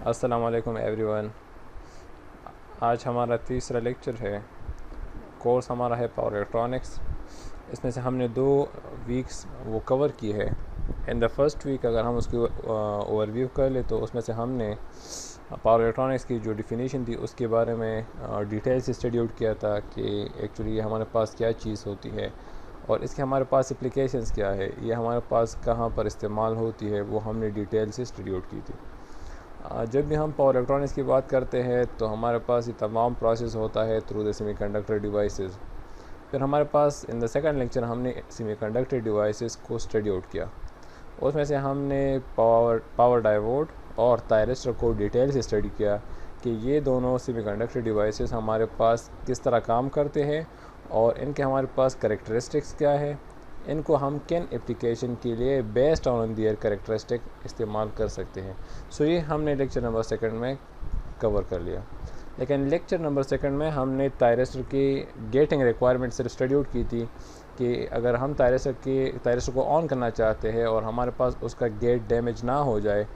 अस्सलाम वालेकुम एवरीवन। आज हमारा तीसरा लेक्चर है। कोर्स हमारा है पावर इलेक्ट्रॉनिक्स। इसमें से हमने 2 वीक्स वो कवर की है। इन द फर्स्ट वीक अगर हम उसकी ओवरव्यू कर ले तो उसमें से हमने पावर इलेक्ट्रॉनिक्स की जो डिफिनीशन थी उसके बारे में डिटेल से स्टडी आउट किया था कि एक्चुअली हमारे पास क्या चीज़ होती है और इसके हमारे पास एप्लीकेशंस क्या है, ये हमारे पास कहाँ पर इस्तेमाल होती है, वो हमने डिटेल से स्टडी आउट की थी। जब भी हम पावर इलेक्ट्रॉनिक्स की बात करते हैं तो हमारे पास ये तमाम प्रोसेस होता है थ्रू द सेमीकंडक्टर डिवाइसेस। फिर हमारे पास इन द सेकंड लेक्चर हमने सेमीकंडक्टर डिवाइसेस को स्टडी आउट किया। उसमें से हमने पावर डायोड और थायरिस्टर को डिटेल से स्टडी किया कि ये दोनों सेमीकंडक्टर डिवाइसेस हमारे पास किस तरह काम करते हैं और इनके हमारे पास करेक्टरिस्टिक्स क्या है, इनको हम किन एप्लीकेशन के लिए बेस्ड ऑन दियर करेक्टरिस्टिक इस्तेमाल कर सकते हैं। सो ये हमने लेक्चर नंबर सेकंड में कवर कर लिया। लेकिन लेक्चर नंबर सेकंड में हमने थायरिस्टर की गेटिंग रिक्वायरमेंट सिर्फ स्टडी आउट की थी कि अगर हम थायरिस्टर को ऑन करना चाहते हैं और हमारे पास उसका गेट डैमेज ना हो जाए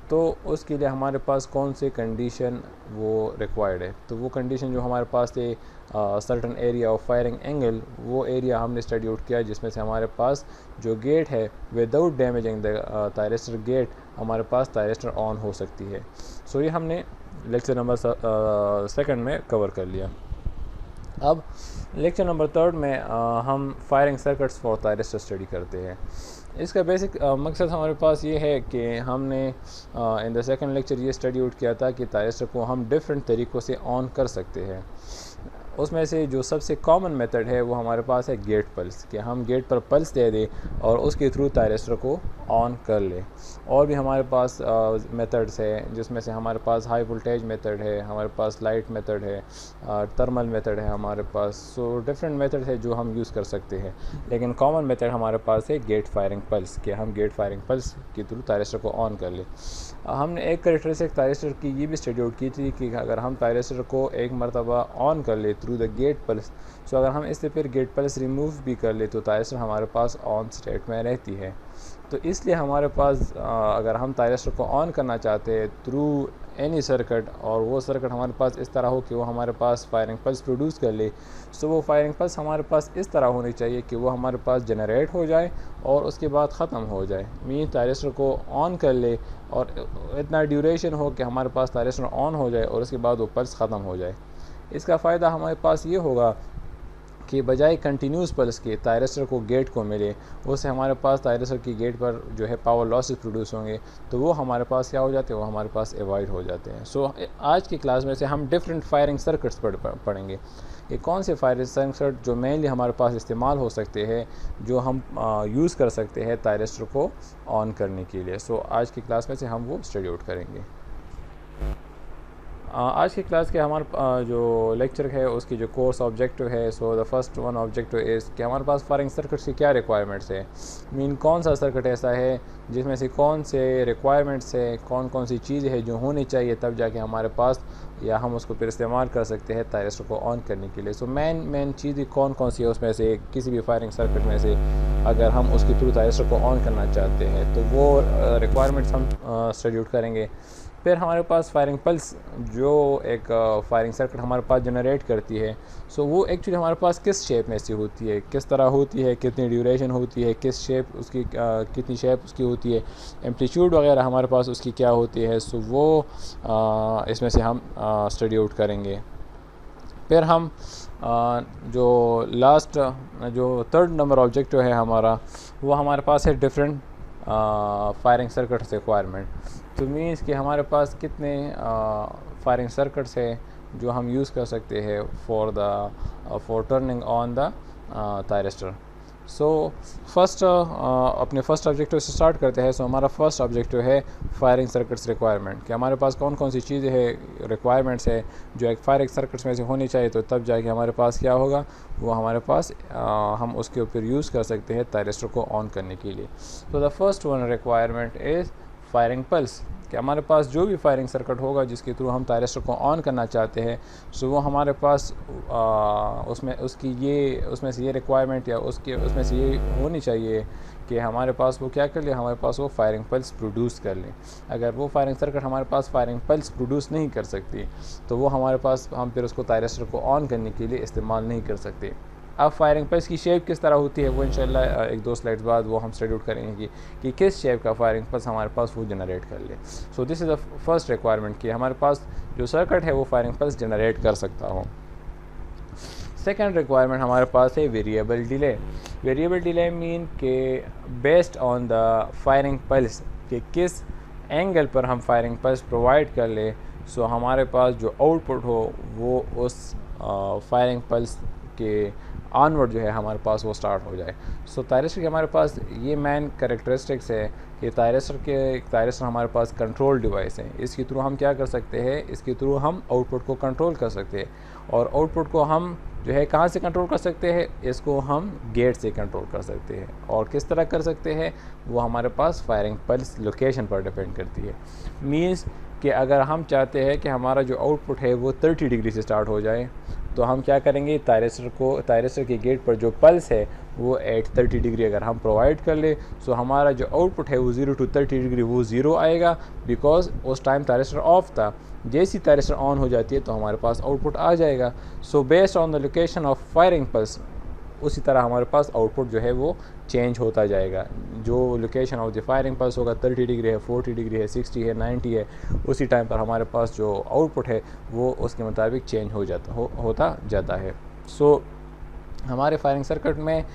तो उसके लिए हमारे पास कौन सी कंडीशन वो रिक्वायर्ड है। तो वो कंडीशन जो हमारे पास थे certain area of firing angle, वो एरिया हमने स्टडी आउट किया जिसमें से हमारे पास जो गेट है without damaging the thyristor gate हमारे पास थायरिस्टर ऑन हो सकती है। सो ये हमने लेक्चर नंबर सेकंड में कवर कर लिया। अब लेक्चर नंबर थर्ड में हम firing circuits for thyristor study करते हैं। इसका बेसिक मकसद हमारे पास ये है कि हमने इन द सेकंड लेक्चर ये स्टडी आउट किया था कि थायरिस्टर को हम डिफरेंट तरीक़ों से ऑन कर सकते हैं। उसमें से जो सबसे कॉमन मेथड है वो हमारे पास है गेट पल्स, कि हम गेट पर पल्स दे दें और उसके थ्रू थायरिस्टर को ऑन कर लें। और भी हमारे पास मेथड्स है जिसमें से हमारे पास हाई वोल्टेज मेथड है, हमारे पास लाइट मेथड है, थर्मल मेथड है हमारे पास। सो डिफरेंट मेथड है जो हम यूज़ कर सकते हैं, लेकिन कॉमन मेथड हमारे पास है गेट फायरिंग पल्स, कि हम गेट फायरिंग पल्स के थ्रू थायरिस्टर को ऑन कर लें। हमने एक करेक्टरिस्टिक थायरिस्टर की ये भी स्टडी आउट की थी कि अगर हम थायरिस्टर को एक मरतबा ऑन कर ले थ्रू द गेट पल्स, सो अगर हम इससे फिर गेट पल्स रिमूव भी कर ले तो थायरिस्टर हमारे पास ऑन स्टेट में रहती है। तो इसलिए हमारे पास अगर हम थायरिस्टर को ऑन करना चाहते हैं थ्रू एनी सर्किट और वो सर्किट हमारे पास इस तरह हो कि वो हमारे पास फायरिंग पल्स प्रोड्यूस कर ले, सो वो फायरिंग पल्स हमारे पास इस तरह होनी चाहिए कि वो हमारे पास जनरेट हो जाए और उसके बाद ख़त्म हो जाए। मीन थायरिस्टर को ऑन कर ले और इतना ड्यूरेशन हो कि हमारे पास थायरिस्टर ऑन हो जाए और उसके बाद वो पल्स ख़त्म हो जाए। इसका फ़ायदा हमारे पास ये होगा कि बजाय कंटिन्यूस पल्स के थायरिस्टर को गेट को मिले, उससे हमारे पास थायरिस्टर की गेट पर जो है पावर लॉसेस प्रोड्यूस होंगे, तो वो हमारे पास क्या हो जाते हैं, वो हमारे पास अवॉइड हो जाते हैं। सो आज की क्लास में से हम डिफरेंट फायरिंग सर्किट्स पढ़ेंगे कि कौन से फायरिंग सर्किट जो मेनली हमारे पास इस्तेमाल हो सकते हैं, जो हम यूज़ कर सकते हैं थायरिस्टर को ऑन करने के लिए। सो आज की क्लास में से हम वो स्टडी आउट करेंगे। आज की क्लास के हमारे जो लेक्चर है उसकी जो कोर्स ऑब्जेक्टिव है, so the first one objective is कि हमारे पास फायरिंग सर्किट्स की क्या रिक्वायरमेंट्स है। मीन कौन सा सर्किट ऐसा है जिसमें से कौन से रिक्वायरमेंट्स है, कौन कौन सी चीज़ है जो होनी चाहिए तब जाके हमारे पास या हम उसको फिर इस्तेमाल कर सकते हैं थायरिस्टर को ऑन करने के लिए। सो मेन चीज़ें कौन कौन सी है उसमें से किसी भी फायरिंग सर्किट में से अगर हम उसके थ्रू थायरिस्टर को ऑन करना चाहते हैं तो वो रिक्वायरमेंट्स हम स्टडी आउट करेंगे। फिर हमारे पास फायरिंग पल्स जो एक फायरिंग सर्किट हमारे पास जनरेट करती है, सो वो एक्चुअली हमारे पास किस शेप में से होती है, किस तरह होती है, कितनी ड्यूरेशन होती है, किस शेप उसकी कितनी शेप उसकी होती है, एम्पलीट्यूड वगैरह हमारे पास उसकी क्या होती है। सो वो इसमें से हम स्टडी आउट करेंगे। फिर हम जो लास्ट जो थर्ड नंबर ऑब्जेक्टिव है हमारा, वो हमारे पास है डिफरेंट फायरिंग सर्किट्स रिक्वायरमेंट। तो मीन्स कि हमारे पास कितने फायरिंग सर्किट्स है जो हम यूज़ कर सकते हैं for turning on the thyristor. So first अपने फर्स्ट ऑब्जेक्टिव से स्टार्ट करते हैं। सो हमारा फर्स्ट ऑब्जेक्टिव है फायरिंग सर्किट्स रिक्वायरमेंट, कि हमारे पास कौन कौन सी चीज़ें है रिक्वायरमेंट्स है जो एक फायरिंग सर्किट्स में से होनी चाहिए, तो तब जाके हमारे पास क्या होगा, वो हमारे पास हम उसके ऊपर यूज़ कर सकते हैं थायरिस्टर को ऑन करने के लिए। तो the first one requirement is firing pulse, कि हमारे पास जो भी फायरिंग सर्किट होगा जिसके थ्रू हम थायरिस्टर को ऑन करना चाहते हैं, सो वो हमारे पास उसमें से ये रिक्वायरमेंट या उसमें से ये होनी चाहिए कि हमारे पास वो क्या कर ले, हमारे पास वो फायरिंग पल्स प्रोड्यूस कर लें। अगर वो फायरिंग सर्किट हमारे पास फायरिंग पल्स प्रोड्यूस नहीं कर सकती तो वो हमारे पास हम फिर उसको थायरिस्टर को ऑन करने के लिए इस्तेमाल नहीं कर सकते। अब फायरिंग पल्स की शेप किस तरह होती है वो इंशाल्लाह एक दो स्लाइड्स बाद वो हम स्टडी आउट करेंगे कि किस शेप का फायरिंग पल्स हमारे पास वो जनरेट कर ले। So this is the first requirement कि हमारे पास जो सर्किट है वो फायरिंग पल्स जनरेट कर सकता हो। सेकेंड रिक्वायरमेंट हमारे पास है variable delay. Variable delay mean के based on the firing pulse कि किस एंगल पर हम फायरिंग पल्स प्रोवाइड कर ले, सो हमारे पास जो आउटपुट हो वो उस फायरिंग पल्स के ऑनवर्ड जो है हमारे पास वो स्टार्ट हो जाए। सो थायरिस्टर के हमारे पास ये मेन कैरेक्टरिस्टिक्स है कि थायरिस्टर हमारे पास कंट्रोल डिवाइस है। इसके थ्रू हम क्या कर सकते हैं, इसके थ्रू हम आउटपुट को कंट्रोल कर सकते हैं और आउटपुट को हम जो है कहाँ से कंट्रोल कर सकते हैं, इसको हम गेट से कंट्रोल कर सकते हैं। और किस तरह कर सकते हैं वो हमारे पास फायरिंग पल्स लोकेशन पर डिपेंड करती है। मीन्स कि अगर हम चाहते हैं कि हमारा जो आउटपुट है वो 30 डिग्री से स्टार्ट हो जाए तो हम क्या करेंगे, थायरिस्टर के गेट पर जो पल्स है वो एट 30 डिग्री अगर हम प्रोवाइड कर ले, सो हमारा जो आउटपुट है वो 0 to 30 डिग्री वो 0 आएगा, बिकॉज उस टाइम थायरिस्टर ऑफ था। जैसी थायरिस्टर ऑन हो जाती है तो हमारे पास आउटपुट आ जाएगा। So based on the location of firing pulse उसी तरह हमारे पास आउटपुट जो है वो चेंज होता जाएगा। जो location of the firing pulse होगा 30 डिग्री है, 40 डिग्री है, 60 है, 90 है, उसी टाइम पर हमारे पास जो आउटपुट है वो उसके मुताबिक चेंज होता जाता है। सो हमारे फायरिंग सर्किट में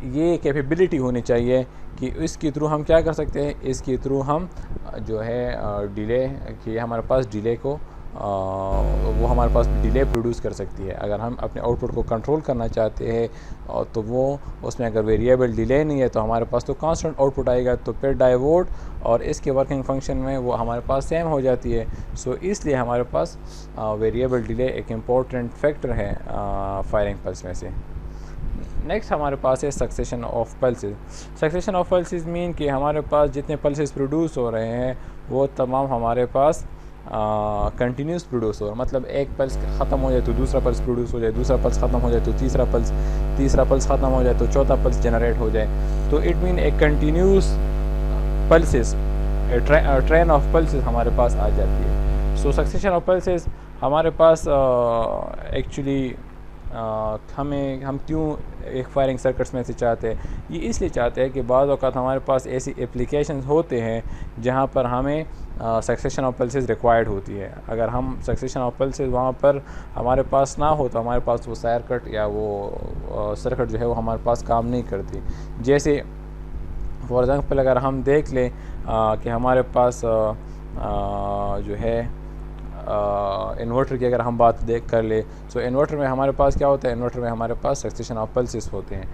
ये कैपेबिलिटी होनी चाहिए कि इसके थ्रू हम क्या कर सकते हैं, इसके थ्रू हम जो है डिले कि हमारे पास डिले को वो हमारे पास डिले प्रोड्यूस कर सकती है। अगर हम अपने आउटपुट को कंट्रोल करना चाहते हैं तो वो उसमें अगर वेरिएबल डिले नहीं है तो हमारे पास तो कांस्टेंट आउटपुट आएगा, तो फिर डायोड और इसके वर्किंग फंक्शन में वो हमारे पास सेम हो जाती है। सो इसलिए हमारे पास वेरिएबल डिले एक इम्पोर्टेंट फैक्टर है फायरिंग पल्स में से। नेक्स्ट हमारे पास है succession of pulses. Succession of pulses mean कि हमारे पास जितने पल्सेस प्रोड्यूस हो रहे हैं वो तमाम हमारे पास कंटिन्यूस प्रोड्यूस हो, मतलब एक पल्स ख़त्म हो जाए तो दूसरा पल्स प्रोड्यूस हो जाए, दूसरा पल्स ख़त्म हो जाए तो तीसरा पल्स ख़त्म हो जाए तो चौथा पल्स जनरेट हो जाए। तो इट मीन एक continuous pulses train of pulses हमारे पास आ जाती है। सो सक्सेशन ऑफ पल्सेस हमारे पास एक्चुअली हम क्यों एक फायरिंग सर्किट्स में से चाहते हैं, ये इसलिए चाहते हैं कि बाज़ औक़ात हमारे पास ऐसी एप्लीकेशंस होते हैं जहाँ पर हमें सक्सेशन ऑफ पल्सेस रिक्वायर्ड होती है। अगर हम सक्सेशन ऑफ पल्सेस वहाँ पर हमारे पास ना हो तो हमारे पास वो सर्किट या वो सर्किट जो है वो हमारे पास काम नहीं करती। जैसे फॉर एग्ज़ाम्पल अगर हम देख लें कि हमारे पास जो है इन्वर्टर की अगर हम बात कर ले, सो इन्वर्टर में हमारे पास क्या होता है, इन्वर्टर में हमारे पास सक्सेशन ऑफ पल्सेस होते हैं।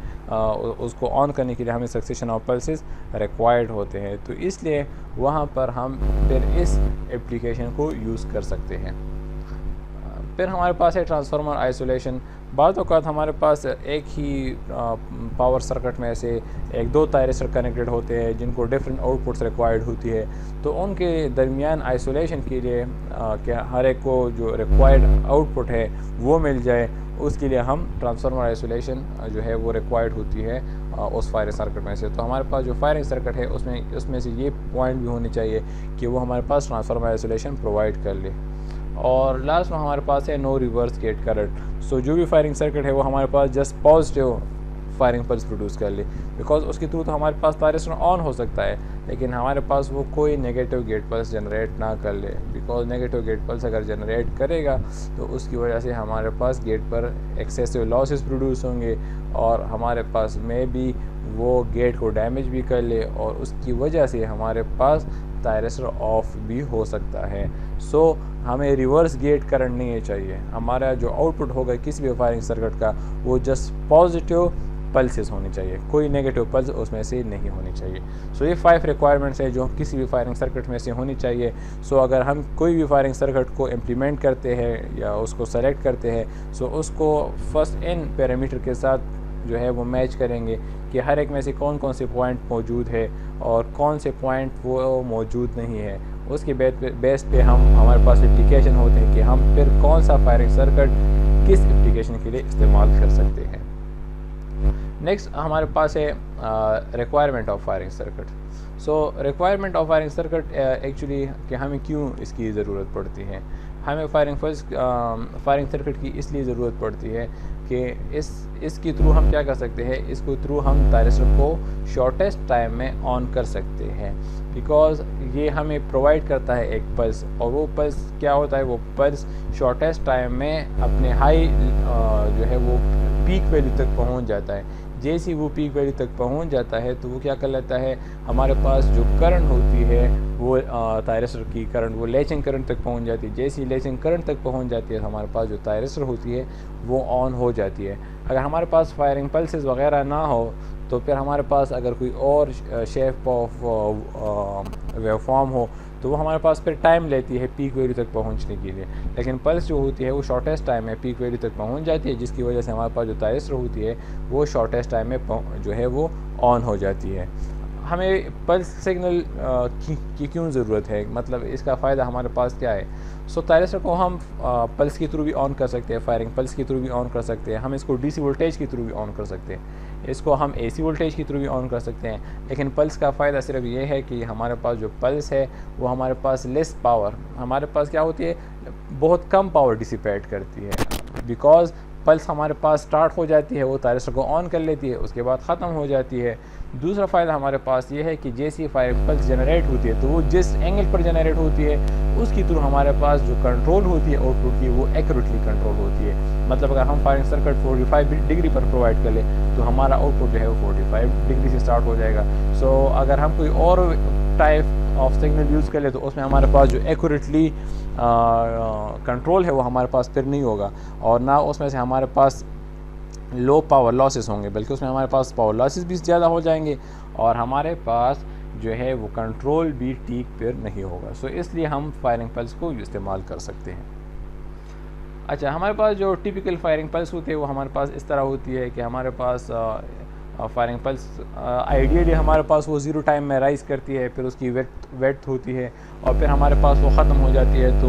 उसको ऑन करने के लिए हमें सक्सेशन ऑफ पल्सेस रिक्वायर्ड होते हैं, तो इसलिए वहाँ पर हम फिर इस एप्लीकेशन को यूज़ कर सकते हैं। फिर हमारे पास है ट्रांसफार्मर आइसोलेशन। बाद औक़ात हमारे पास एक ही पावर सर्किट में से एक दो थायरिस्टर कनेक्टेड होते हैं जिनको डिफरेंट आउटपुट्स रिक्वायर्ड होती है, तो उनके दरमियान आइसोलेशन के लिए क्या हर एक को जो रिक्वायर्ड आउटपुट है वो मिल जाए, उसके लिए हम ट्रांसफार्मर आइसोलेशन जो है वो रिक्वायर्ड होती है उस फायरिंग सर्किट में से। तो हमारे पास जो फायरिंग सर्किट है उसमें से ये पॉइंट भी होने चाहिए कि वो हमारे पास ट्रांसफार्मर आइसोलेशन प्रोवाइड कर ले। और लास्ट में हमारे पास है no reverse gate current. So जो भी फायरिंग सर्किट है वो हमारे पास just positive firing pulse produce कर ले, बिकॉज उसके थ्रू तो हमारे पास थायरिस्टर ऑन हो सकता है, लेकिन हमारे पास वो कोई नेगेटिव गेट पल्स जनरेट ना कर ले, बिकॉज नेगेटिव गेट पल्स अगर जनरेट करेगा तो उसकी वजह से हमारे पास गेट पर एक्सेसिव लॉसेस प्रोड्यूस होंगे और हमारे पास में भी वो गेट को डैमेज भी कर ले और उसकी वजह से हमारे पास थायरिस्टर ऑफ भी हो सकता है। सो हमें रिवर्स गेट करंट नहीं चाहिए। हमारा जो आउटपुट होगा किसी भी फायरिंग सर्किट का वो जस्ट पॉजिटिव पल्सेस होनी चाहिए, कोई नेगेटिव पल्स उसमें से नहीं होनी चाहिए। सो ये 5 रिक्वायरमेंट्स है जो किसी भी फायरिंग सर्किट में से होनी चाहिए। सो अगर हम कोई भी फायरिंग सर्किट को इम्प्लीमेंट करते हैं या उसको सेलेक्ट करते हैं, सो उसको फर्स्ट इन पैरामीटर के साथ जो है वो मैच करेंगे कि हर एक में से कौन कौन से पॉइंट मौजूद है और कौन से पॉइंट वो मौजूद नहीं है। उसके बेस पे हम हमारे पास एप्लीकेशन होते हैं कि हम फिर कौन सा फायरिंग सर्किट किस एप्लीकेशन के लिए इस्तेमाल कर सकते हैं। नेक्स्ट हमारे पास है requirement of firing circuit. So requirement of firing circuit actually कि हमें क्यों इसकी ज़रूरत पड़ती है। हमें फायरिंग सर्किट की इसलिए ज़रूरत पड़ती है कि इसके थ्रू हम क्या कर सकते हैं, इसके थ्रू हम थायरिस्टर को शॉर्टेस्ट टाइम में ऑन कर सकते हैं, बिकॉज ये हमें प्रोवाइड करता है एक पल्स, और वो पल्स क्या होता है, वो पल्स शॉर्टेस्ट टाइम में अपने हाई जो है वो पीक वैल्यू तक पहुंच जाता है। जैसे ही वो पीक वैल्यू तक पहुंच जाता है तो वो क्या कर लेता है, हमारे पास जो करंट होती है वो थायरिस्टर की करंट वो लैचिंग करंट तक पहुंच जाती है। जैसे ही लैचिंग करंट तक पहुंच जाती है तो हमारे पास जो थायरिस्टर होती है वो ऑन हो जाती है। अगर हमारे पास फायरिंग पल्सेस वगैरह ना हो तो फिर हमारे पास अगर कोई और शेप ऑफ वेवफॉर्म हो तो वो हमारे पास फिर टाइम लेती है पीक वैल्यू तक पहुंचने के लिए। लेकिन पल्स जो होती है वो शॉर्टेस्ट टाइम में पीक वैल्यू तक पहुंच जाती है, जिसकी वजह से हमारे पास जो थायरिस्टर होती है वो शॉर्टेस्ट टाइम में जो है वो ऑन हो जाती है। हमें पल्स सिग्नल की क्यों ज़रूरत है, मतलब इसका फ़ायदा हमारे पास क्या है। सो थायरिस्टर को हम पल्स के थ्रू भी ऑन कर सकते हैं, फायरिंग पल्स के थ्रू भी ऑन कर सकते हैं, हम इसको डीसी वोल्टेज के थ्रू भी ऑन कर सकते हैं, इसको हम एसी वोल्टेज के थ्रू भी ऑन कर सकते हैं। लेकिन पल्स का फ़ायदा सिर्फ ये है कि हमारे पास जो पल्स है वो हमारे पास लेस पावर, हमारे पास क्या होती है, बहुत कम पावर डिसिपेट करती है। बिकॉज पल्स हमारे पास स्टार्ट हो जाती है, वो थायरिस्टर को ऑन कर लेती है, उसके बाद ख़त्म हो जाती है। दूसरा फ़ायदा हमारे पास ये है कि जैसी फायरिंग पल्स जनरेट होती है तो वो जिस एंगल पर जनरेट होती है उसके थ्रू हमारे पास जो कंट्रोल होती है आउटपुट की वो एक्यूरेटली कंट्रोल होती है। मतलब अगर हम फायरिंग सर्किट 45 डिग्री पर प्रोवाइड कर ले तो हमारा आउटपुट जो है वो 45 डिग्री से स्टार्ट हो जाएगा। सो अगर हम कोई और टाइप ऑफ सिग्नल यूज़ कर ले तो उसमें हमारे पास जो एक्यूरेटली कंट्रोल है वो हमारे पास फिर नहीं होगा, और ना उसमें से हमारे पास लो पावर लॉसेस होंगे, बल्कि उसमें हमारे पास पावर लॉसेस भी ज़्यादा हो जाएंगे और हमारे पास जो है वो कंट्रोल भी ठीक पर नहीं होगा। सो इसलिए हम फायरिंग पल्स को इस्तेमाल कर सकते हैं। अच्छा, हमारे पास जो टिपिकल फायरिंग पल्स होती है वो हमारे पास इस तरह होती है कि हमारे पास फायरिंग पल्स आइडियली हमारे पास वो ज़ीरो टाइम में राइज़ करती है, फिर उसकी वेट होती है और फिर हमारे पास वो ख़त्म हो जाती है। तो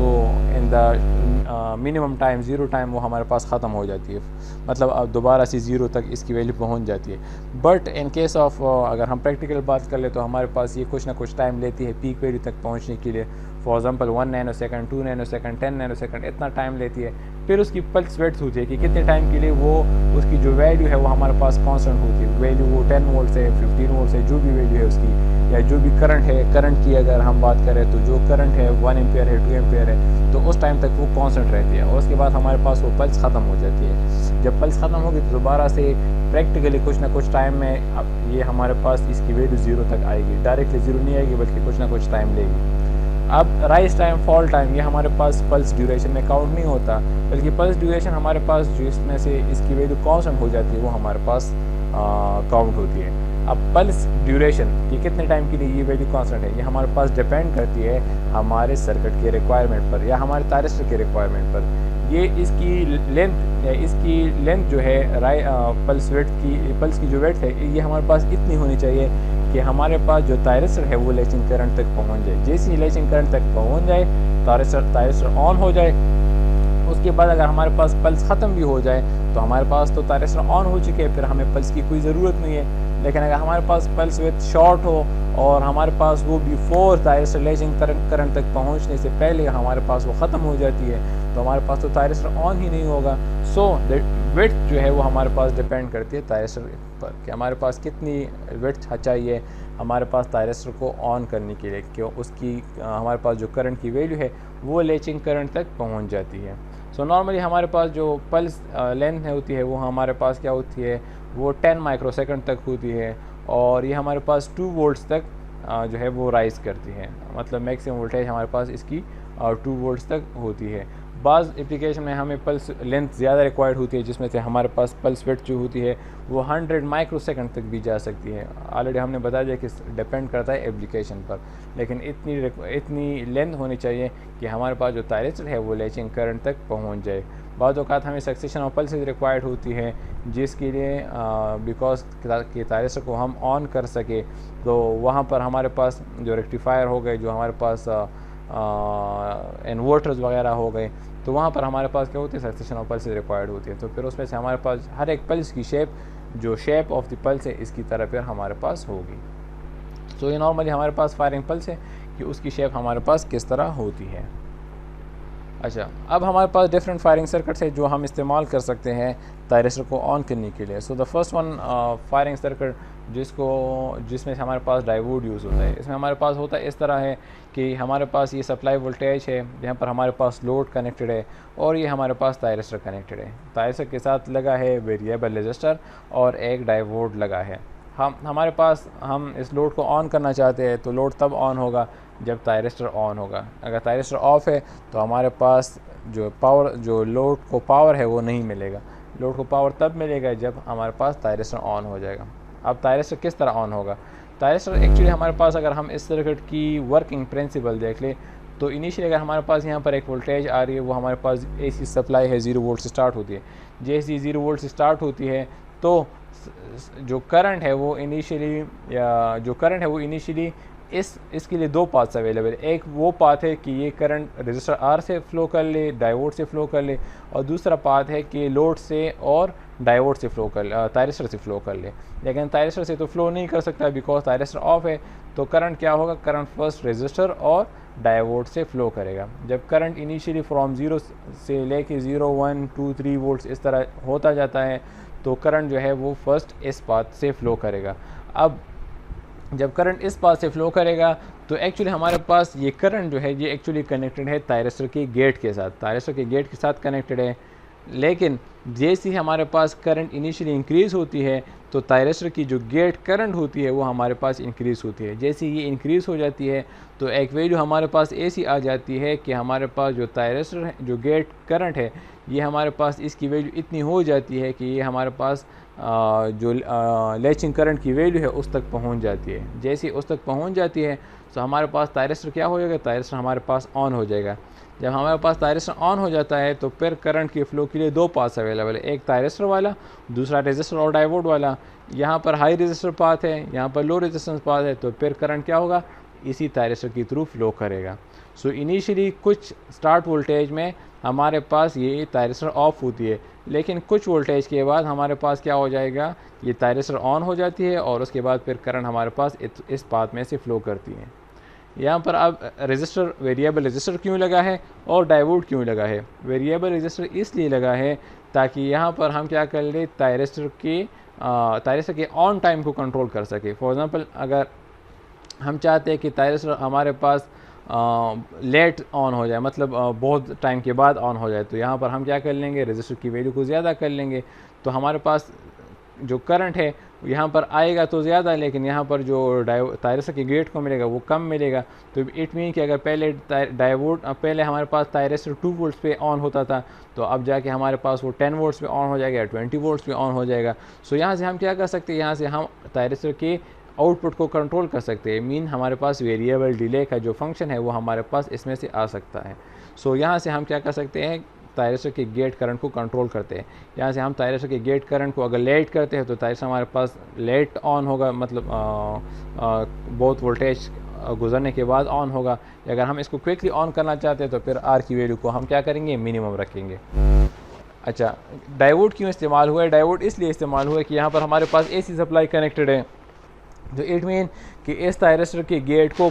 in the minimum time zero time वो हमारे पास ख़त्म हो जाती है, मतलब अब दोबारा से ज़ीरो तक इसकी वैल्यू पहुंच जाती है। बट इन केस ऑफ अगर हम प्रैक्टिकल बात कर ले तो हमारे पास ये कुछ ना कुछ टाइम लेती है पीक वैल्यू तक पहुंचने के लिए। For example 1 nano second, 2 nano second, 10 nano second, इतना टाइम लेती है। फिर उसकी पल्स वेट होती है कि कितने टाइम के लिए वो उसकी जो वैल्यू है वो हमारे पास कांस्टेंट होती है। वैल्यू वो 10 वोल्ट से 15 वोल्ट से जो भी वैल्यू है उसकी, या जो भी करंट है, करंट की अगर हम बात करें तो जो करंट है 1 एम्पियर है, 2 एम्पियर है, तो उस टाइम तक वो कांस्टेंट रहती है और उसके बाद हमारे पास वो पल्स ख़त्म हो जाती है। जब पल्स ख़त्म होगी तो दोबारा से प्रैक्टिकली कुछ ना कुछ टाइम में अब ये हमारे पास इसकी वैल्यू ज़ीरो तक आएगी, डायरेक्टली ज़ीरो नहीं आएगी बल्कि कुछ ना कुछ टाइम लेगी। अब राइज टाइम, फॉल टाइम, ये हमारे पास पल्स ड्यूरेशन में काउंट नहीं होता, बल्कि पल्स ड्यूरेशन हमारे पास जो इसमें से इसकी वैल्यू कांस्टेंट हो जाती है वो हमारे पास काउंट होती है। अब पल्स ड्यूरेशन कि कितने टाइम के लिए ये वैल्यू कांस्टेंट है, ये हमारे पास डिपेंड करती है हमारे सर्किट के रिक्वायरमेंट पर या हमारे थायरिस्टर के रिक्वायरमेंट पर। ये इसकी लेंथ जो है पल्स की जो वेट है ये हमारे पास इतनी होनी चाहिए कि हमारे पास जो थायरिस्टर है वो लैचिंग करंट तक पहुंच जाए। जैसे ही लैचिंग करंट तक पहुंच जाए थायरिस्टर ऑन हो जाए। उसके बाद अगर हमारे पास पल्स ख़त्म भी हो जाए तो हमारे पास तो थायरिस्टर ऑन हो चुके हैं, फिर हमें पल्स की कोई ज़रूरत नहीं है। लेकिन अगर हमारे पास पल्स विथ शॉर्ट हो और हमारे पास वो बिफोर थायरिस्टर लैचिंग करंट तक पहुंचने से पहले हमारे पास वो ख़त्म हो जाती है तो हमारे पास तो थायरिस्टर ऑन ही नहीं होगा। सो विड्थ जो है वो हमारे पास डिपेंड करती है थायरिस्टर पर कि हमारे पास कितनी विड्थ चाहिए हमारे पास थायरिस्टर को ऑन करने के लिए, क्यों उसकी हमारे पास जो करंट की वैल्यू है वो लैचिंग करंट तक पहुंच जाती है। सो नॉर्मली हमारे पास जो पल्स लेंथ होती है वो हमारे पास क्या होती है, वो 10 माइक्रोसेकंड तक होती है और ये हमारे पास 2 वोल्ट्स तक जो है वो राइज़ करती है। मतलब मैक्सिमम वोल्टेज हमारे पास इसकी 2 वोल्ट्स तक होती है। बाज़ एप्लीकेशन में हमें पल्स लेंथ ज़्यादा रिक्वायर्ड होती है, जिसमें से हमारे पास पल्स विड्थ जो होती है वो 100 माइक्रोसेकंड तक भी जा सकती है। ऑलरेडी हमने बता दिया कि डिपेंड करता है एप्लीकेशन पर, लेकिन इतनी लेंथ होनी चाहिए कि हमारे पास जो थायरिस्टर है वो लैचिंग करंट तक पहुंच जाए। बाद औक़ात हमें सक्सेशन ऑफ पल्सेस रिक्वायर्ड होती है जिसके लिए बिकॉज कि थायरिस्टर को हम ऑन कर सके तो वहाँ पर हमारे पास जो रेक्टिफायर हो गए, जो हमारे पास इन्वर्टर्स वगैरह हो गए, तो वहाँ पर हमारे पास क्या होती है, सक्सेशन ऑफ पल्सेस रिक्वायर्ड होती है। तो फिर उसमें से हमारे पास हर एक पल्स की शेप, जो शेप ऑफ द पल्स है, इसकी तरह फिर हमारे पास होगी। तो ये नॉर्मली हमारे पास फायरिंग पल्स है कि उसकी शेप हमारे पास किस तरह होती है। अच्छा, अब हमारे पास डिफरेंट फायरिंग सर्किट्स है जो हम इस्तेमाल कर सकते हैं थायरिस्टर को ऑन करने के लिए। So the first one firing circuit जिसमें हमारे पास डायोड यूज़ होता है। इसमें हमारे पास होता है इस तरह है कि हमारे पास ये सप्लाई वोल्टेज है, यहाँ पर हमारे पास लोड कनेक्टेड है और ये हमारे पास थायरिस्टर कनेक्टेड है। थायरिस्टर के साथ लगा है वेरिएबल रेजिस्टर और एक डायोड लगा है। हम इस लोड को ऑन करना चाहते हैं तो लोड तब ऑन होगा जब थायरिस्टर ऑन होगा। अगर थायरिस्टर ऑफ है तो हमारे पास जो लोड को पावर है वो नहीं मिलेगा। लोड को पावर तब मिलेगा जब हमारे पास थायरिस्टर ऑन हो जाएगा। अब थायरिस्टर किस तरह ऑन होगा? थायरिस्टर एक्चुअली हमारे पास, अगर हम इस सर्किट की वर्किंग प्रिंसिपल देख लें तो इनिशियली अगर हमारे पास यहाँ पर एक वोल्टेज आ रही है, वो हमारे पास AC सप्लाई है, 0 वोल्ट से स्टार्ट होती है। जैसे 0 वोल्ट से स्टार्ट होती है तो जो करंट है वो इनिशियली इसके लिए दो पाथ्स अवेलेबल है। एक वो पाथ है कि ये करंट रजिस्टर R से फ़्लो कर ले, डायोड से फ़्लो कर ले, और दूसरा पाथ है कि लोड से और डायोड से फ़्लो कर ले, थायरिस्टर से फ़्लो कर ले। लेकिन थायरिस्टर से तो फ़्लो नहीं कर सकता बिकॉज थायरिस्टर ऑफ है। तो करंट क्या होगा? करंट फर्स्ट रजिस्टर और डायोड से फ़्लो करेगा। जब करंट इनिशियली फ्रॉम 0 से लेके 0, 1, 2, 3 वोल्ट्स इस तरह होता जाता है तो करंट जो है वो फर्स्ट इस पाथ से फ़्लो करेगा। अब जब करंट इस पाथ से फ़्लो करेगा तो एक्चुअली हमारे पास ये करंट जो है ये एक्चुअली कनेक्टेड है थायरिस्टर के गेट के साथ, थायरिस्टर के गेट के साथ कनेक्टेड है। लेकिन जैसे ही हमारे पास करंट इनिशियली इंक्रीज़ होती है तो थायरिस्टर की जो गेट करंट होती है वो हमारे पास इंक्रीज़ होती है। जैसे ये इंक्रीज़ हो जाती है तो एक वैल्यू हमारे पास ऐसी आ जाती है कि हमारे पास जो थायरिस्टर है, जो गेट करंट है, ये हमारे पास इसकी वैल्यू इतनी हो जाती है कि ये हमारे पास जो लैचिंग करंट की वैल्यू है उस तक पहुंच जाती है। जैसे उस तक पहुंच जाती है तो हमारे पास थायरिस्टर क्या हो जाएगा? थायरिस्टर हमारे पास ऑन हो जाएगा। जब हमारे पास थायरिस्टर ऑन हो जाता है तो फिर करंट के फ़्लो के लिए दो पाथ्स अवेलेबल है, एक थायरिस्टर वाला, दूसरा रेजिस्टर और डायोड वाला। यहाँ पर हाई रेजिस्टर पाथ है, यहाँ पर लो रेजिस्टेंस पाथ है, तो फिर करंट क्या होगा? इसी थायरिस्टर के थ्रू फ्लो करेगा। सो इनिशियली कुछ स्टार्ट वोल्टेज में हमारे पास ये थायरिस्टर ऑफ होती है, लेकिन कुछ वोल्टेज के बाद हमारे पास क्या हो जाएगा? ये थायरिस्टर ऑन हो जाती है और उसके बाद फिर करंट हमारे पास इस पाथ में से फ़्लो करती है। यहाँ पर अब रेजिस्टर, वेरिएबल रेजिस्टर क्यों लगा है और डायोड क्यों लगा है? वेरिएबल रेजिस्टर इसलिए लगा है ताकि यहाँ पर हम क्या कर ले, थायरिस्टर के ऑन टाइम को कंट्रोल कर सके। फॉर एग्ज़ाम्पल, अगर हम चाहते हैं कि थायरिस्टर हमारे पास लेट ऑन हो जाए, मतलब बहुत टाइम के बाद ऑन हो जाए, तो यहाँ पर हम क्या कर लेंगे? रेजिस्टर की वैल्यू को ज़्यादा कर लेंगे। तो हमारे पास जो करंट है यहाँ पर आएगा तो ज़्यादा, लेकिन यहाँ पर जो थायरिस्टर के गेट को मिलेगा वो कम मिलेगा। तो इट मीन कि अगर पहले हमारे पास थायरिस्टर 2 वोल्ट्स पे ऑन होता था, तो अब जाके हमारे पास वो 10 वोल्ट्स पे ऑन हो जाएगा या 20 वोल्ट्स पे ऑन हो जाएगा। सो यहाँ से हम क्या कर सकते हैं? यहाँ से हम थायरिस्टर के आउटपुट को कंट्रोल कर सकते हैं। मीन हमारे पास वेरिएबल डिले का जो फंक्शन है वो हमारे पास इसमें से आ सकता है। सो यहाँ से हम क्या कर सकते हैं? थायरिस्टर के गेट करंट को कंट्रोल करते हैं। यहाँ से हम थायरिस्टर के गेट करंट को अगर लेट करते हैं तो थायरिस्टर हमारे पास लेट ऑन होगा, मतलब बहुत वोल्टेज गुजरने के बाद ऑन होगा। अगर हम इसको क्विकली ऑन करना चाहते हैं तो फिर आर की वैल्यू को हम क्या करेंगे? मिनिमम रखेंगे। अच्छा, डायोड क्यों इस्तेमाल हुआ है? डायोड इसलिए इस्तेमाल हुआ है कि यहाँ पर हमारे पास AC सप्लाई कनेक्टेड है, तो इट मीन कि इस थायरिस्टर के गेट को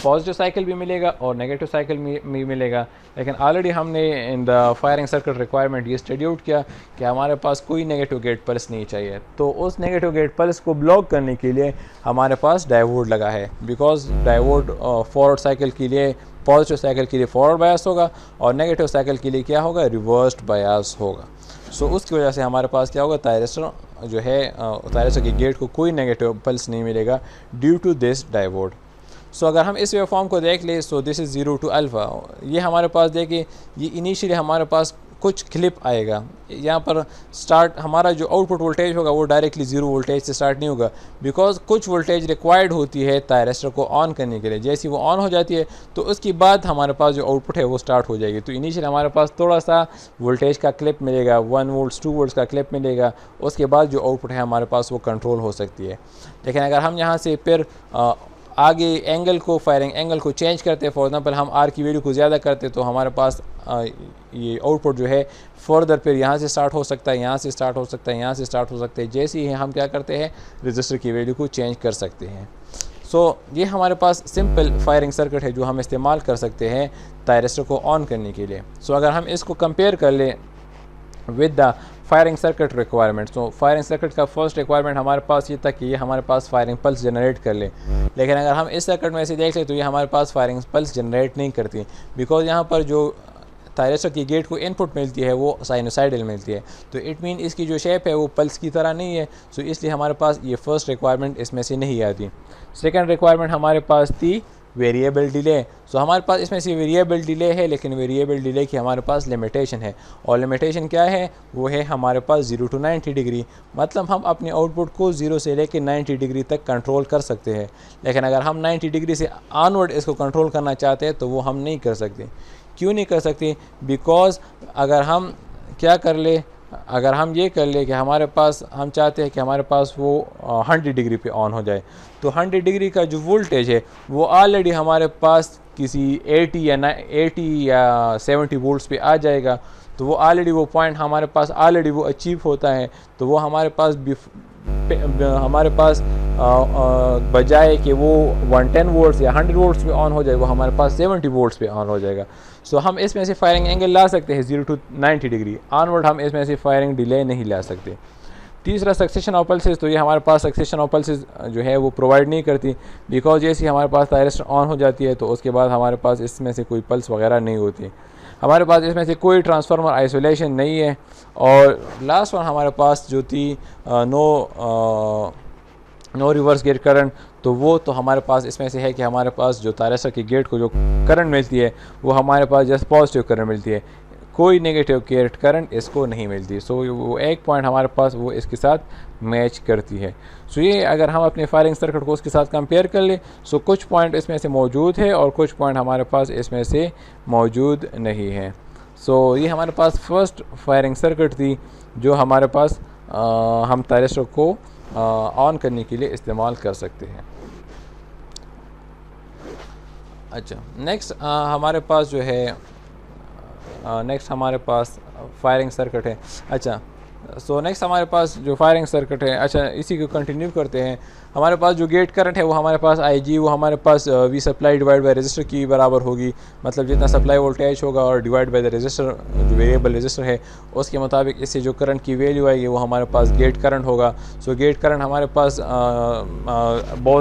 पॉजिटिव साइकिल भी मिलेगा और नेगेटिव साइकिल भी मिलेगा। लेकिन ऑलरेडी हमने in the firing circuit requirement ये स्टडी आउट किया कि हमारे पास कोई नेगेटिव गेट पल्स नहीं चाहिए। तो उस नेगेटिव गेट पल्स को ब्लॉक करने के लिए हमारे पास डायोड लगा है, बिकॉज डायोड फॉरवर्ड साइकिल के लिए, पॉजिटिव साइकिल के लिए फॉरवर्ड बायस होगा और नेगेटिव साइकिल के लिए क्या होगा? रिवर्स्ड बायस होगा। सो उसकी वजह से हमारे पास क्या होगा? थायरिस्टर जो है, थायरिस्टर के गेट को कोई नेगेटिव पल्स नहीं मिलेगा ड्यू टू दिस डायोड। सो अगर हम इस वेवफॉर्म को देख ले, so this is 0 to alpha. ये हमारे पास देखिए, ये इनिशियली हमारे पास कुछ क्लिप आएगा। यहाँ पर स्टार्ट हमारा जो आउटपुट वोल्टेज होगा वो डायरेक्टली 0 वोल्टेज से स्टार्ट नहीं होगा, बिकॉज कुछ वोल्टेज रिक्वायर्ड होती है थायरिस्टर को ऑन करने के लिए। जैसे वो ऑन हो जाती है तो उसके बाद हमारे पास जो आउटपुट है वो स्टार्ट हो जाएगी। तो इनिशियल हमारे पास थोड़ा सा वोल्टेज का क्लिप मिलेगा, 1 वोल्ट्स 2 वोल्ट्स का क्लिप मिलेगा। उसके बाद जो आउटपुट है हमारे पास वो कंट्रोल हो सकती है। लेकिन अगर हम यहाँ से फिर आगे एंगल को, फायरिंग एंगल को चेंज करते हैं। फॉर एग्जांपल हम आर की वैल्यू को ज़्यादा करते तो हमारे पास ये आउटपुट जो है फर्दर फिर यहाँ से स्टार्ट हो सकता है, यहाँ से स्टार्ट हो सकता है, यहाँ से स्टार्ट हो सकता है। जैसे ही हम क्या करते हैं, रजिस्टर की वैल्यू को चेंज कर सकते हैं। ये हमारे पास सिंपल फायरिंग सर्किट है जो हम इस्तेमाल कर सकते हैं थायरिस्टर को ऑन करने के लिए। अगर हम इसको कंपेयर कर लें with the firing circuit requirement, firing circuit का फर्स्ट रिक्वायरमेंट हमारे पास ये था कि ये हमारे पास फायरिंग पल्स जनरेट कर ले। लेकिन अगर हम इस सर्किट में से देख लें तो ये हमारे पास फायरिंग पल्स जनरेट नहीं करती, बिकॉज यहाँ पर जो थायरिस्टर की गेट को इनपुट मिलती है वो साइनोसाइडल मिलती है। तो इट मीन इसकी जो शेप है वो पल्स की तरह नहीं है। इसलिए हमारे पास ये फर्स्ट रिक्वायरमेंट इसमें से नहीं आती। सेकेंड रिक्वायरमेंट हमारे पास थी वेरिएबल डिले। हमारे पास इसमें से वेरिएबल डिले है, लेकिन वेरिएबल डिले की हमारे पास लिमिटेशन है। और लिमिटेशन क्या है, वो है हमारे पास 0 to 90 डिग्री। मतलब हम अपने आउटपुट को 0 से लेकर 90 डिग्री तक कंट्रोल कर सकते हैं। लेकिन अगर हम 90 डिग्री से ऑनवर्ड इसको कंट्रोल करना चाहते हैं तो वो हम नहीं कर सकते। क्यों नहीं कर सकते? बिकॉज अगर हम क्या कर ले, अगर हम ये कर ले कि हमारे पास, हम चाहते हैं कि हमारे पास वो 100 डिग्री पे ऑन हो जाए, तो 100 डिग्री का जो वोल्टेज है वो ऑलरेडी हमारे पास किसी 80 या 70 वोल्ट्स पे आ जाएगा। तो वो ऑलरेडी वो पॉइंट हमारे पास ऑलरेडी वो अचीव होता है। तो वो हमारे पास बजाय कि वो 110 वोल्ट्स या 100 वोल्ट्स पे ऑन हो जाए, वो हमारे पास 70 वोल्ट्स पे ऑन हो जाएगा। हम इसमें से फायरिंग एंगल ला सकते हैं 0 to 90 डिग्री। ऑनवर्ड हम इसमें से फायरिंग डिले नहीं ला सकते। तीसरा सक्सेशन ऑफ पल्सेस, तो ये हमारे पास सक्सेशन ऑफ पल्सेस जो है वो प्रोवाइड नहीं करती, बिकॉज जैसे हमारे पास थायरिस्टर ऑन हो जाती है तो उसके बाद हमारे पास इसमें से कोई पल्स वगैरह नहीं होती। हमारे पास इसमें से कोई ट्रांसफार्मर आइसोलेशन नहीं है। और लास्ट वन हमारे पास जो थी नो रिवर्स गेट करंट, तो वो तो हमारे पास इसमें से है कि हमारे पास जो थायरिस्टर की गेट को जो करंट मिलती है वो हमारे पास जस्ट पॉजिटिव करंट मिलती है, कोई नेगेटिव गेट करंट इसको नहीं मिलती। वो एक पॉइंट हमारे पास वो इसके साथ मैच करती है। ये अगर हम अपने फायरिंग सर्किट को उसके साथ कंपेयर कर ले, कुछ पॉइंट इसमें से मौजूद है और कुछ पॉइंट हमारे पास इसमें से मौजूद नहीं है। ये हमारे पास फर्स्ट फायरिंग सर्किट थी जो हमारे पास हम थायरिस्टर को ऑन करने के लिए इस्तेमाल कर सकते हैं। अच्छा, नेक्स्ट हमारे पास जो है नेक्स्ट हमारे पास फायरिंग सर्किट है। अच्छा, नेक्स्ट हमारे पास जो फायरिंग सर्किट है, अच्छा इसी को कंटिन्यू करते हैं। हमारे पास जो गेट करंट है वो हमारे पास IG वो हमारे पास V supply divide by resistor की बराबर होगी। मतलब जितना सप्लाई वोल्टेज होगा और डिवाइड बाय द रजिस्टर, जो वेरिएबल रजिस्टर है उसके मुताबिक इससे जो करंट की वैल्यू आएगी वो हमारे पास गेट करंट होगा। गेट करंट हमारे पास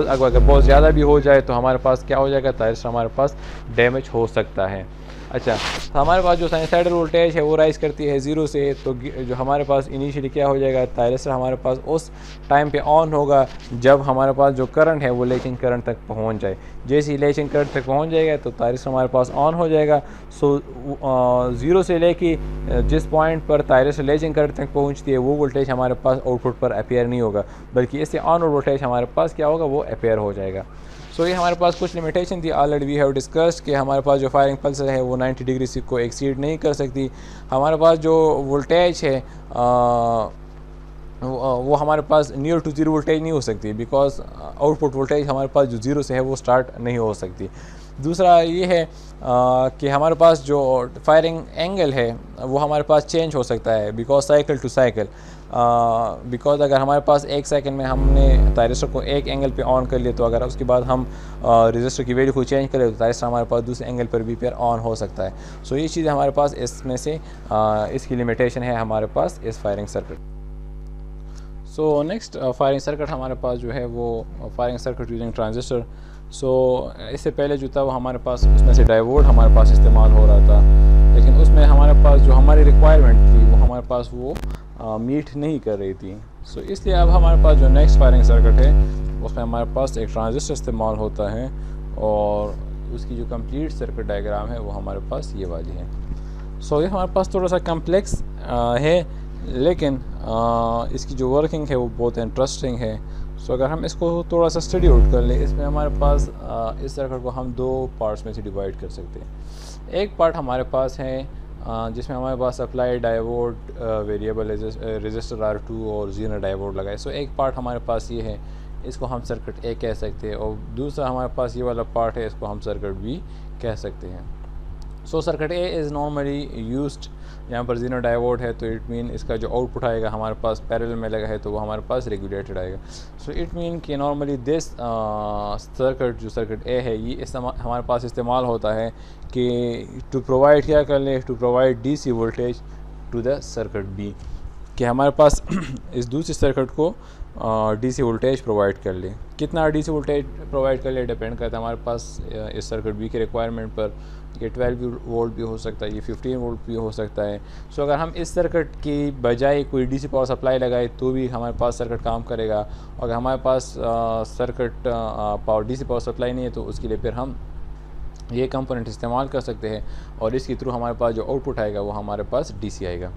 अगर बहुत ज़्यादा भी हो जाए तो हमारे पास क्या हो जाएगा, थायरिस्टर हमारे पास डैमेज हो सकता है। अच्छा, हमारे पास जो साइनसाइडल वोल्टेज है वो राइज़ करती है 0 से, तो जो हमारे पास इनिशियली क्या हो जाएगा, थायरिस्टर हमारे पास उस टाइम पे ऑन होगा जब हमारे पास जो करंट है वो लेचिंग करंट तक पहुंच जाए। जैसे ही लेचिंग करंट तक पहुंच जाएगा तो थायरिस्टर हमारे पास ऑन हो जाएगा। 0 से लेके जिस पॉइंट पर थायरिस्टर लेचिंग करंट तक पहुंचती है वो वोल्टेज हमारे पास आउटपुट पर अपेयर नहीं होगा, बल्कि इससे ऑन वोल्टेज हमारे पास क्या होगा, वो अपेयर हो जाएगा। ये हमारे पास कुछ लिमिटेशन थी, ऑलरेडी वी हैव डिस्कस्ड कि हमारे पास जो फायरिंग पल्स है वो 90 डिग्री को एक्सीड नहीं कर सकती। हमारे पास जो वोल्टेज है वो हमारे पास नियर टू 0 वोल्टेज नहीं हो सकती, बिकॉज आउटपुट वोल्टेज हमारे पास जो 0 से है वो स्टार्ट नहीं हो सकती। दूसरा ये है कि हमारे पास जो फायरिंग एंगल है वो हमारे पास चेंज हो सकता है, because cycle to cycle. Because अगर हमारे पास 1 सेकंड में हमने थायरिस्टर को एक एंगल पे ऑन कर लिया, तो अगर उसके बाद हम रजिस्टर की वैल्यू को चेंज करें तो थायरिस्टर हमारे पास दूसरे एंगल पर भी फिर ऑन हो सकता है। ये चीज़ें हमारे पास इसमें से इसकी लिमिटेशन है हमारे पास इस firing circuit. Next firing circuit हमारे पास जो है वो फायरिंग सर्किट यूजिंग ट्रांजिस्टर। इससे पहले जो था वो हमारे पास उसमें से डायोड हमारे पास इस्तेमाल हो रहा था, लेकिन उसमें हमारे पास जो हमारी रिक्वायरमेंट थी वो हमारे पास वो मीट नहीं कर रही थी। इसलिए अब हमारे पास जो नेक्स्ट फायरिंग सर्किट है उसमें हमारे पास एक ट्रांजिस्टर इस्तेमाल होता है और उसकी जो कंप्लीट सर्किट डायग्राम है वो हमारे पास ये वाली है। ये हमारे पास थोड़ा सा कम्प्लेक्स है, लेकिन इसकी जो वर्किंग है वो बहुत इंटरेस्टिंग है। अगर हम इसको थोड़ा सा स्टडी आउट कर लें, इसमें हमारे पास इस सर्किट को हम 2 पार्ट्स में से डिवाइड कर सकते हैं। एक पार्ट हमारे पास है जिसमें हमारे पास supply diode, variable resistor R2 और जीरो डायोड लगा है। एक पार्ट हमारे पास ये है इसको हम सर्किट ए कह सकते हैं, और दूसरा हमारे पास ये वाला पार्ट है, इसको हम सर्किट बी कह सकते हैं। सो circuit A is normally used, यहाँ पर जीरो डायोड है तो इट मीन इसका जो आउटपुट आएगा हमारे पास पैरेलल में लगा है तो वो हमारे पास रेगुलेटेड आएगा। सो इट मीन कि नॉर्मली दिस सर्किट जो सर्किट ए है ये हमारे पास इस्तेमाल होता है कि टू प्रोवाइड क्या कर ले, to provide DC voltage to the circuit be, कि हमारे पास इस दूसरी सर्किट को डीसी वोल्टेज प्रोवाइड कर ले। कितना डीसी वोल्टेज प्रोवाइड कर ले डिपेंड करता है हमारे पास इस सर्किट बी के रिक्वायरमेंट पर। ये 12 वोल्ट भी हो सकता है, ये 15 वोल्ट भी हो सकता है। सो अगर हम इस सर्किट की बजाय कोई डीसी पावर सप्लाई लगाए तो भी हमारे पास सर्किट काम करेगा, और अगर हमारे पास circuit power DC power supply नहीं है तो उसके लिए फिर हम ये कंपोनेंट इस्तेमाल कर सकते हैं, और इसके थ्रू हमारे पास जो आउटपुट आएगा वो हमारे पास डीसी आएगा।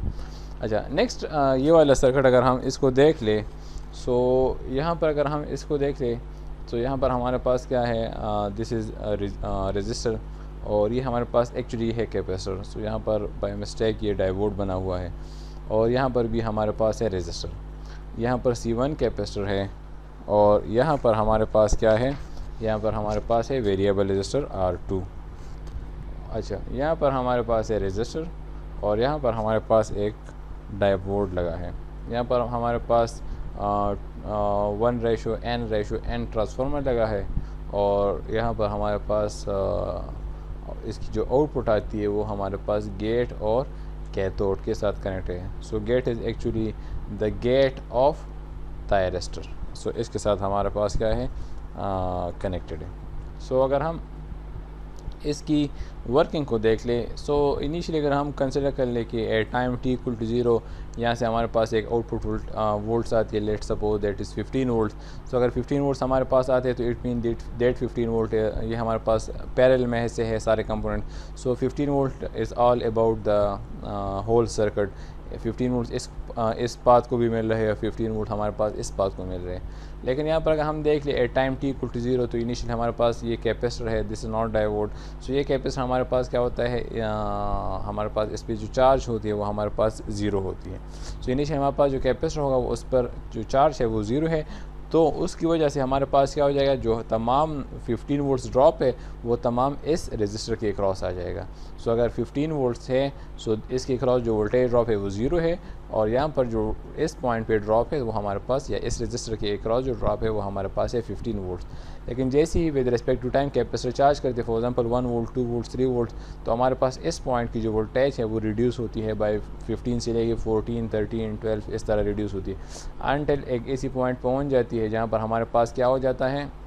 अच्छा, नेक्स्ट ये वाला सर्किट अगर हम इसको देख ले, सो यहाँ पर अगर हम इसको देख ले तो यहाँ पर हमारे पास क्या है, दिस इज़ रजिस्टर, और ये हमारे पास एक्चुअली है कैपेसिटर। सो यहाँ पर बाय मिस्टेक ये डायोड बना हुआ है, और यहाँ पर भी हमारे पास है रजिस्टर। यहाँ पर C1 कैपेसिटर है, और यहाँ पर हमारे पास क्या है, यहाँ पर हमारे पास है वेरिएबल रजिस्टर R2। अच्छा, यहाँ पर हमारे पास है रजिस्टर, और यहाँ पर हमारे पास एक डायोड लगा है। यहाँ पर हमारे पास 1:n ट्रांसफार्मर लगा है, और यहाँ पर हमारे पास इसकी जो आउटपुट आती है वो हमारे पास गेट और कैथोड के साथ कनेक्ट है। So gate is actually the gate of thyristor. So इसके साथ हमारे पास क्या है, कनेक्टेड है। सो अगर हम इसकी वर्किंग को देख ले, सो इनिशियली अगर हम कंसिडर कर ले कि at time t equal to 0 यहाँ से हमारे पास एक आउटपुट वोल्ट्स आती है, let suppose that is 15 volt. So अगर 15 वोल्ट्स हमारे पास आते हैं तो इट मीन डेट 15 वोल्ट ये हमारे पास पैरेलल में से है सारे component. So 15 volt is all about the whole circuit. 15 volt इस पाथ को भी मिल रहे हैं, 15 वोल्ट हमारे पास इस पाथ को मिल रहे हैं। लेकिन यहाँ पर अगर हम देख ले at time t equal to 0 तो इनिशियल हमारे पास ये कैपेसिटर है, this is not diode. So ये कैपेसिटर हमारे पास क्या होता है, हमारे पास इस पर जो चार्ज होती है वो हमारे पास 0 होती है। सो इनिशियल हमारे पास जो कैपेसिटर होगा वो उस पर जो चार्ज है वो 0 है, तो उसकी वजह से हमारे पास क्या हो जाएगा, जो तमाम 15 वोल्ट्स ड्रॉप है वो तमाम इस रजिस्टर के क्रॉस आ जाएगा। सो अगर 15 वोल्ट्स है सो इसके क्रॉस जो वोल्टेज ड्रॉप है वो 0 है, और यहाँ पर जो इस पॉइंट पे ड्रॉप है वो हमारे पास, या इस रजिस्टर के क्रॉस जो ड्रॉप है वो हमारे पास है 15 वोल्ट्स। लेकिन जैसे ही with respect to time capacitor charge करते, for example 1 volt 2 volt 3 volt, तो हमारे पास इस पॉइंट की जो वोल्टेज है वो रिड्यूस होती है बाय 15 से लेके 14 13 12 इस तरह रिड्यूस होती है, अनटिल एक ऐसी पॉइंट पहुँच जाती है जहाँ पर हमारे पास क्या हो जाता है।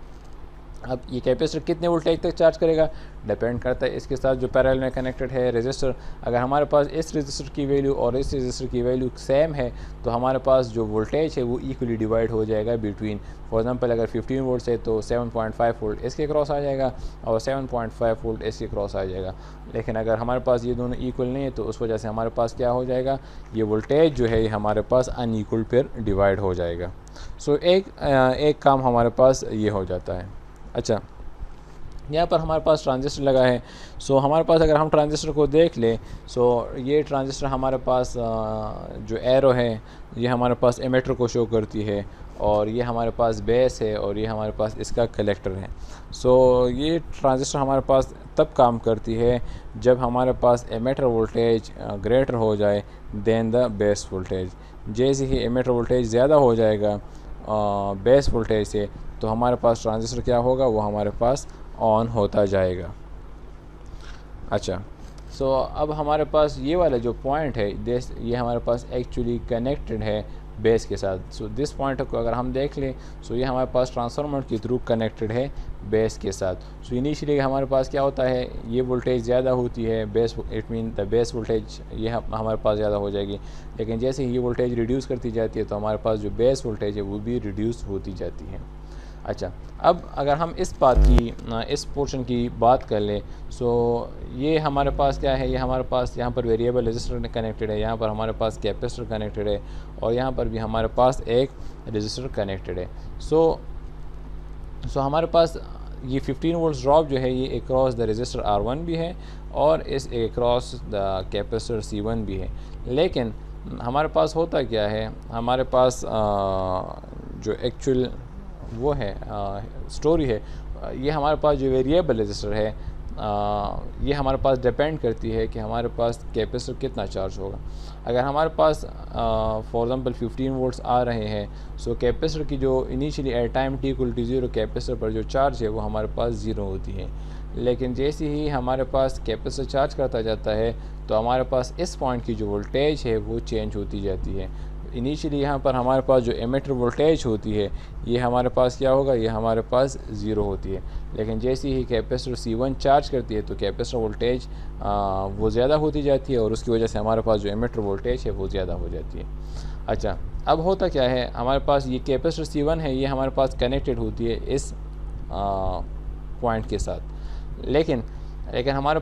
अब ये कैपेसिटर कितने वोल्टेज तक चार्ज करेगा डिपेंड करता है इसके साथ जो पैरेलल में कनेक्टेड है रजिस्टर। अगर हमारे पास इस रजिस्टर की वैल्यू और इस रजिस्टर की वैल्यू सेम है तो हमारे पास जो वोल्टेज है वो इक्वली डिवाइड हो जाएगा बिटवीन, फॉर एग्जांपल अगर 15 वोल्ट है तो 7.5 वोल्ट इसके क्रॉस आ जाएगा और 7.5 वोल्ट इसके क्रॉस आ जाएगा। लेकिन अगर हमारे पास ये दोनों इक्वल नहीं है तो उस वजह से हमारे पास क्या हो जाएगा, ये वोल्टेज जो है ये हमारे पास अनइक्वल पर डिवाइड हो जाएगा। सो एक काम हमारे पास ये हो जाता है। अच्छा, यहाँ पर हमारे पास ट्रांजिस्टर लगा है। सो हमारे पास अगर हम ट्रांजिस्टर को देख लें, सो ये ट्रांजिस्टर हमारे पास जो एरो है ये हमारे पास एमिटर को शो करती है, और ये हमारे पास बेस है, और ये हमारे पास इसका कलेक्टर है। सो ये ट्रांजिस्टर हमारे पास तब काम करती है जब हमारे पास एमिटर वोल्टेज ग्रेटर हो जाए देन द बेस वोल्टेज। जैसे ही एमिटर वोल्टेज ज़्यादा हो जाएगा बेस वोल्टेज से तो हमारे पास ट्रांजिस्टर क्या होगा, वो हमारे पास ऑन होता जाएगा। अच्छा, सो अब हमारे पास ये वाला जो पॉइंट है ये हमारे पास एक्चुअली कनेक्टेड है बेस के साथ। सो दिस पॉइंट को अगर हम देख लें सो ये हमारे पास ट्रांसफार्मर के थ्रू कनेक्टेड है बेस के साथ। सो इनिशियली हमारे पास क्या होता है, ये वोल्टेज ज़्यादा होती है base, it mean the base voltage ये हमारे पास ज़्यादा हो जाएगी। लेकिन जैसे ही ये वोल्टेज रिड्यूस करती जाती है तो हमारे पास जो बेस वोल्टेज है वो भी रिड्यूस होती जाती है। अच्छा, अब अगर हम इस बात की इस पोर्शन की बात कर लें, सो ये हमारे पास क्या है, ये हमारे पास यहाँ पर वेरिएबल रजिस्टर कनेक्टेड है, यहाँ पर हमारे पास कैपेसिटर कनेक्टेड है, और यहाँ पर भी हमारे पास एक रजिस्टर कनेक्टेड है। सो हमारे पास ये 15 वोल्ट ड्रॉप जो है ये अक्रॉस द रजिस्टर R1 भी है और इस अक्रॉस द कैपेसिटर C1 भी है। लेकिन हमारे पास होता क्या है, हमारे पास जो एक्चुअल वो है स्टोरी है, ये हमारे पास जो वेरिएबल रजिस्टर है ये हमारे पास डिपेंड करती है कि हमारे पास कैपेसिटर कितना चार्ज होगा। अगर हमारे पास फॉर एग्जांपल 15 वोल्ट्स आ रहे हैं, सो कैपेसिटर की जो initially at time t equal to 0 capacitor पर जो चार्ज है वो हमारे पास 0 होती है। लेकिन जैसे ही हमारे पास कैपेसिटर चार्ज करता जाता है तो हमारे पास इस पॉइंट की जो वोल्टेज है वो चेंज होती जाती है। इनिशियली यहाँ पर हमारे पास जो एमिटर वोल्टेज होती है ये हमारे पास क्या होगा, ये हमारे पास 0 होती है। लेकिन जैसे ही कैपेसिटर C1 चार्ज करती है तो कैपेसिटर वोल्टेज वो ज़्यादा होती जाती है और उसकी वजह से हमारे पास जो एमिटर वोल्टेज है वो ज़्यादा हो जाती है। अच्छा, अब होता क्या है, हमारे पास ये कैपेसिटर C1 है, ये हमारे पास कनेक्टेड होती है इस पॉइंट के साथ। लेकिन हमारे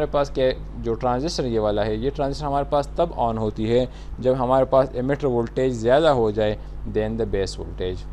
पास क्या जो ट्रांजिस्टर ये वाला है, ये ट्रांजिस्टर हमारे पास तब ऑन होती है जब हमारे पास एमिटर वोल्टेज ज़्यादा हो जाए then the base voltage.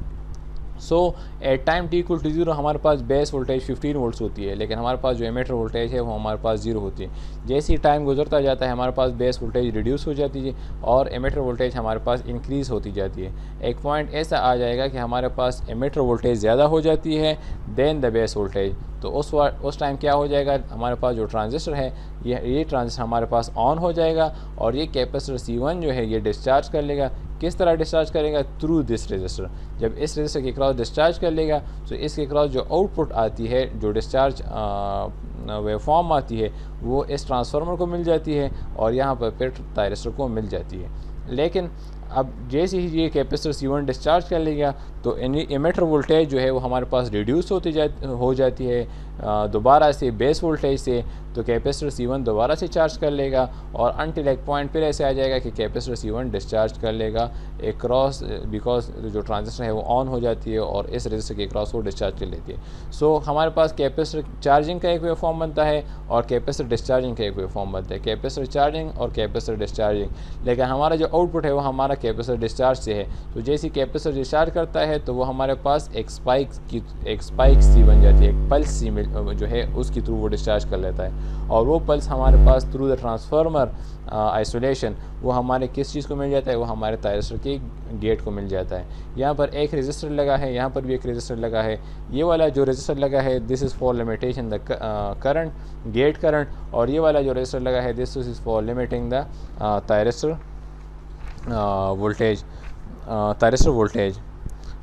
So at time t equal to 0 हमारे पास बेस वोल्टेज 15 वोल्ट्स होती है, लेकिन हमारे पास जो एमिटर वोल्टेज है वो हमारे पास 0 होती है। जैसे ही टाइम गुजरता जाता है हमारे पास बेस वोल्टेज रिड्यूस हो जाती है और एमिटर वोल्टेज हमारे पास इंक्रीज़ होती जाती है। एक पॉइंट ऐसा आ जाएगा कि हमारे पास एमिटर वोल्टेज ज़्यादा हो जाती है देन द बेस वोल्टेज। तो उस टाइम क्या हो जाएगा, हमारे पास जो ट्रांजिस्टर है ये ट्रांजिस्टर हमारे पास ऑन हो जाएगा और ये कैपेसिटर C1 जो है ये डिस्चार्ज कर लेगा। किस तरह डिस्चार्ज करेगा, थ्रू दिस रजिस्टर। जब इस रजिस्टर के क्रॉस डिस्चार्ज कर लेगा तो इसके क्रॉस जो आउटपुट आती है, जो डिस्चार्ज वेवफॉर्म आती है वो इस ट्रांसफार्मर को मिल जाती है और यहाँ पर फिर थायरिस्टर को मिल जाती है। लेकिन अब जैसे ही ये कैपेसिटर C1 डिस्चार्ज कर लेगा तो एमिटर वोल्टेज जो है वो हमारे पास रिड्यूस हो जाती है दोबारा से बेस वोल्टेज से। तो कैपेसिटर C1 दोबारा से चार्ज कर लेगा और अनटिल एक पॉइंट फिर ऐसे आ जाएगा कि कैपेसिटर C1 डिस्चार्ज कर लेगा एक क्रॉस, बिकॉज जो ट्रांजिस्टर है वो ऑन हो जाती है और इस रजिस्टर के क्रॉस वो डिस्चार्ज कर लेती है। सो हमारे पास कैपेसिटर चार्जिंग का एक वेवफॉर्म बनता है और कैपेसिटर डिस्चार्जिंग का एक वेवफॉर्म बनता है, कैपेसिटर चार्जिंग और कैपेसिटर डिस्चार्जिंग। लेकिन हमारा जो आउटपुट है वो हमारा कैपेसिटर डिस्चार्ज से है। तो जैसे कैपेसिटर डिस्चार्ज करता है तो वो हमारे पास एक स्पाइक सी बन जाती है, एक पल्स सी जो है उसके थ्रू वो डिस्चार्ज कर लेता है और वो पल्स हमारे pass through the transformer isolation वो हमारे किस चीज़ को मिल जाता है, वो हमारे थायरिस्टर के गेट को मिल जाता है। यहाँ पर एक रजिस्टर लगा है, यहाँ पर भी एक रजिस्टर लगा है। ये वाला जो रजिस्टर लगा है this is for limitation the current, gate current, और ये वाला जो रजिस्टर लगा है this is for limiting the thyristor voltage.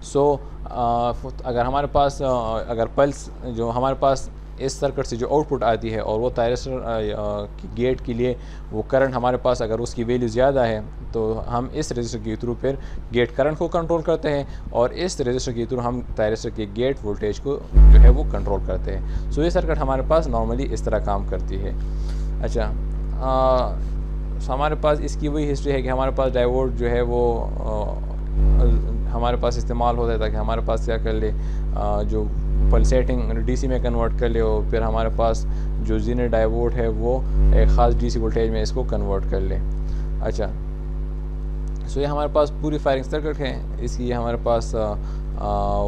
So अगर हमारे पास अगर पल्स जो हमारे पास इस सर्किट से जो आउटपुट आती है और वो थायरिस्टर गेट के लिए वो करंट हमारे पास अगर उसकी वैल्यू ज़्यादा है तो हम इस रजिस्टर के थ्रू फिर गेट करंट को कंट्रोल करते हैं और इस रजिस्टर के थ्रू हम थायरिस्टर के गेट वोल्टेज को जो है वो कंट्रोल करते हैं। सो ये सर्किट हमारे पास नॉर्मली इस तरह काम करती है। अच्छा, हमारे पास इसकी वही हिस्ट्री है कि हमारे पास डायोड जो है वो हमारे पास इस्तेमाल होता है ताकि हमारे पास क्या कर ले जो पल्सेटिंग डीसी में कन्वर्ट कर ले और फिर हमारे पास जो जीनर डायोड है वो एक ख़ास डीसी वोल्टेज में इसको कन्वर्ट कर ले। अच्छा, सो ये हमारे पास पूरी फायरिंग सर्किट है। इसकी हमारे पास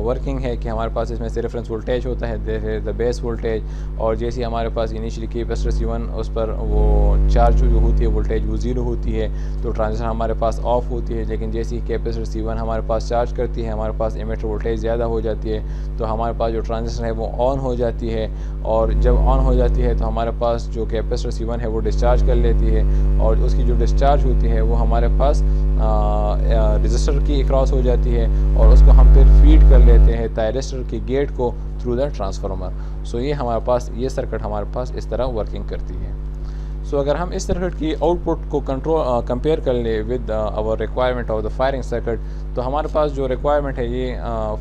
वर्किंग है कि हमारे पास इसमें से रेफरेंस वोल्टेज होता है द बेस वोल्टेज, और जैसे हमारे पास इनिशियली कैपेसिटर C1 उस पर वो चार्ज जो होती है वोल्टेज वो 0 होती है तो ट्रांजिस्टर हमारे पास ऑफ होती है। लेकिन जैसे ही कैपेसिटर C1 हमारे पास चार्ज करती है हमारे पास एमिटर वोल्टेज ज़्यादा हो जाती है तो हमारे पास जो ट्रांजिस्टर है वो ऑन हो जाती है, और जब ऑन हो जाती है तो हमारे पास जो कैपेसिटर C1 है वो डिस्चार्ज कर लेती है और उसकी जो डिस्चार्ज होती है वो हमारे पास रजिस्टर की क्रॉस हो जाती है और उसको हम फिर फीड कर लेते हैं थायरिस्टर के गेट को थ्रू द ट्रांसफार्मर। सो ये हमारे पास ये सर्किट हमारे पास इस तरह वर्किंग करती है। सो अगर हम इस सर्किट की आउटपुट को कंपेयर कर ले with our requirement of the firing circuit तो हमारे पास जो रिक्वायरमेंट है ये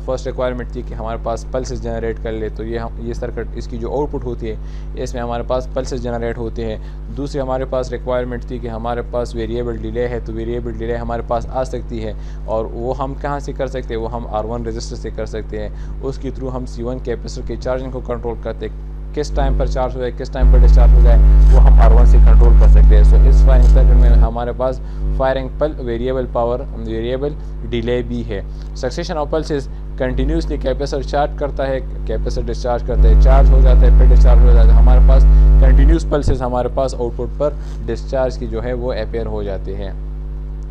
फर्स्ट रिक्वायरमेंट थी कि हमारे पास पल्सेस जनरेट कर ले। तो ये सर्किट इसकी जो आउटपुट होती है इसमें हमारे पास पल्सेस जनरेट होते हैं। दूसरी हमारे पास रिक्वायरमेंट थी कि हमारे पास वेरिएबल डिले है तो वेरिएबल डिले हमारे पास आ सकती है और वो हम कहाँ से कर सकते हैं, वो हम R1 रजिस्टर से कर सकते हैं। उसके थ्रू हम C1 कैपेसिटर के चार्जिंग को कंट्रोल करते हैं, किस टाइम पर चार्ज हो जाए किस टाइम पर डिस्चार्ज हो जाए वो हम R1 से कंट्रोल कर सकते हैं। सो इस फायरिंग सर्किट में हमारे पास फायरिंग पल वेरिएबल पावर वेरिएबल डिले भी है। Succession of pulses continuously capacitor charge करता है, कैपेसिटर डिस्चार्ज करता है, चार्ज हो जाता है फिर डिस्चार्ज हो जाता है। हमारे पास कंटिन्यूस पल्सेस हमारे पास आउटपुट पर डिस्चार्ज की जो है वो अपेयर हो जाते हैं।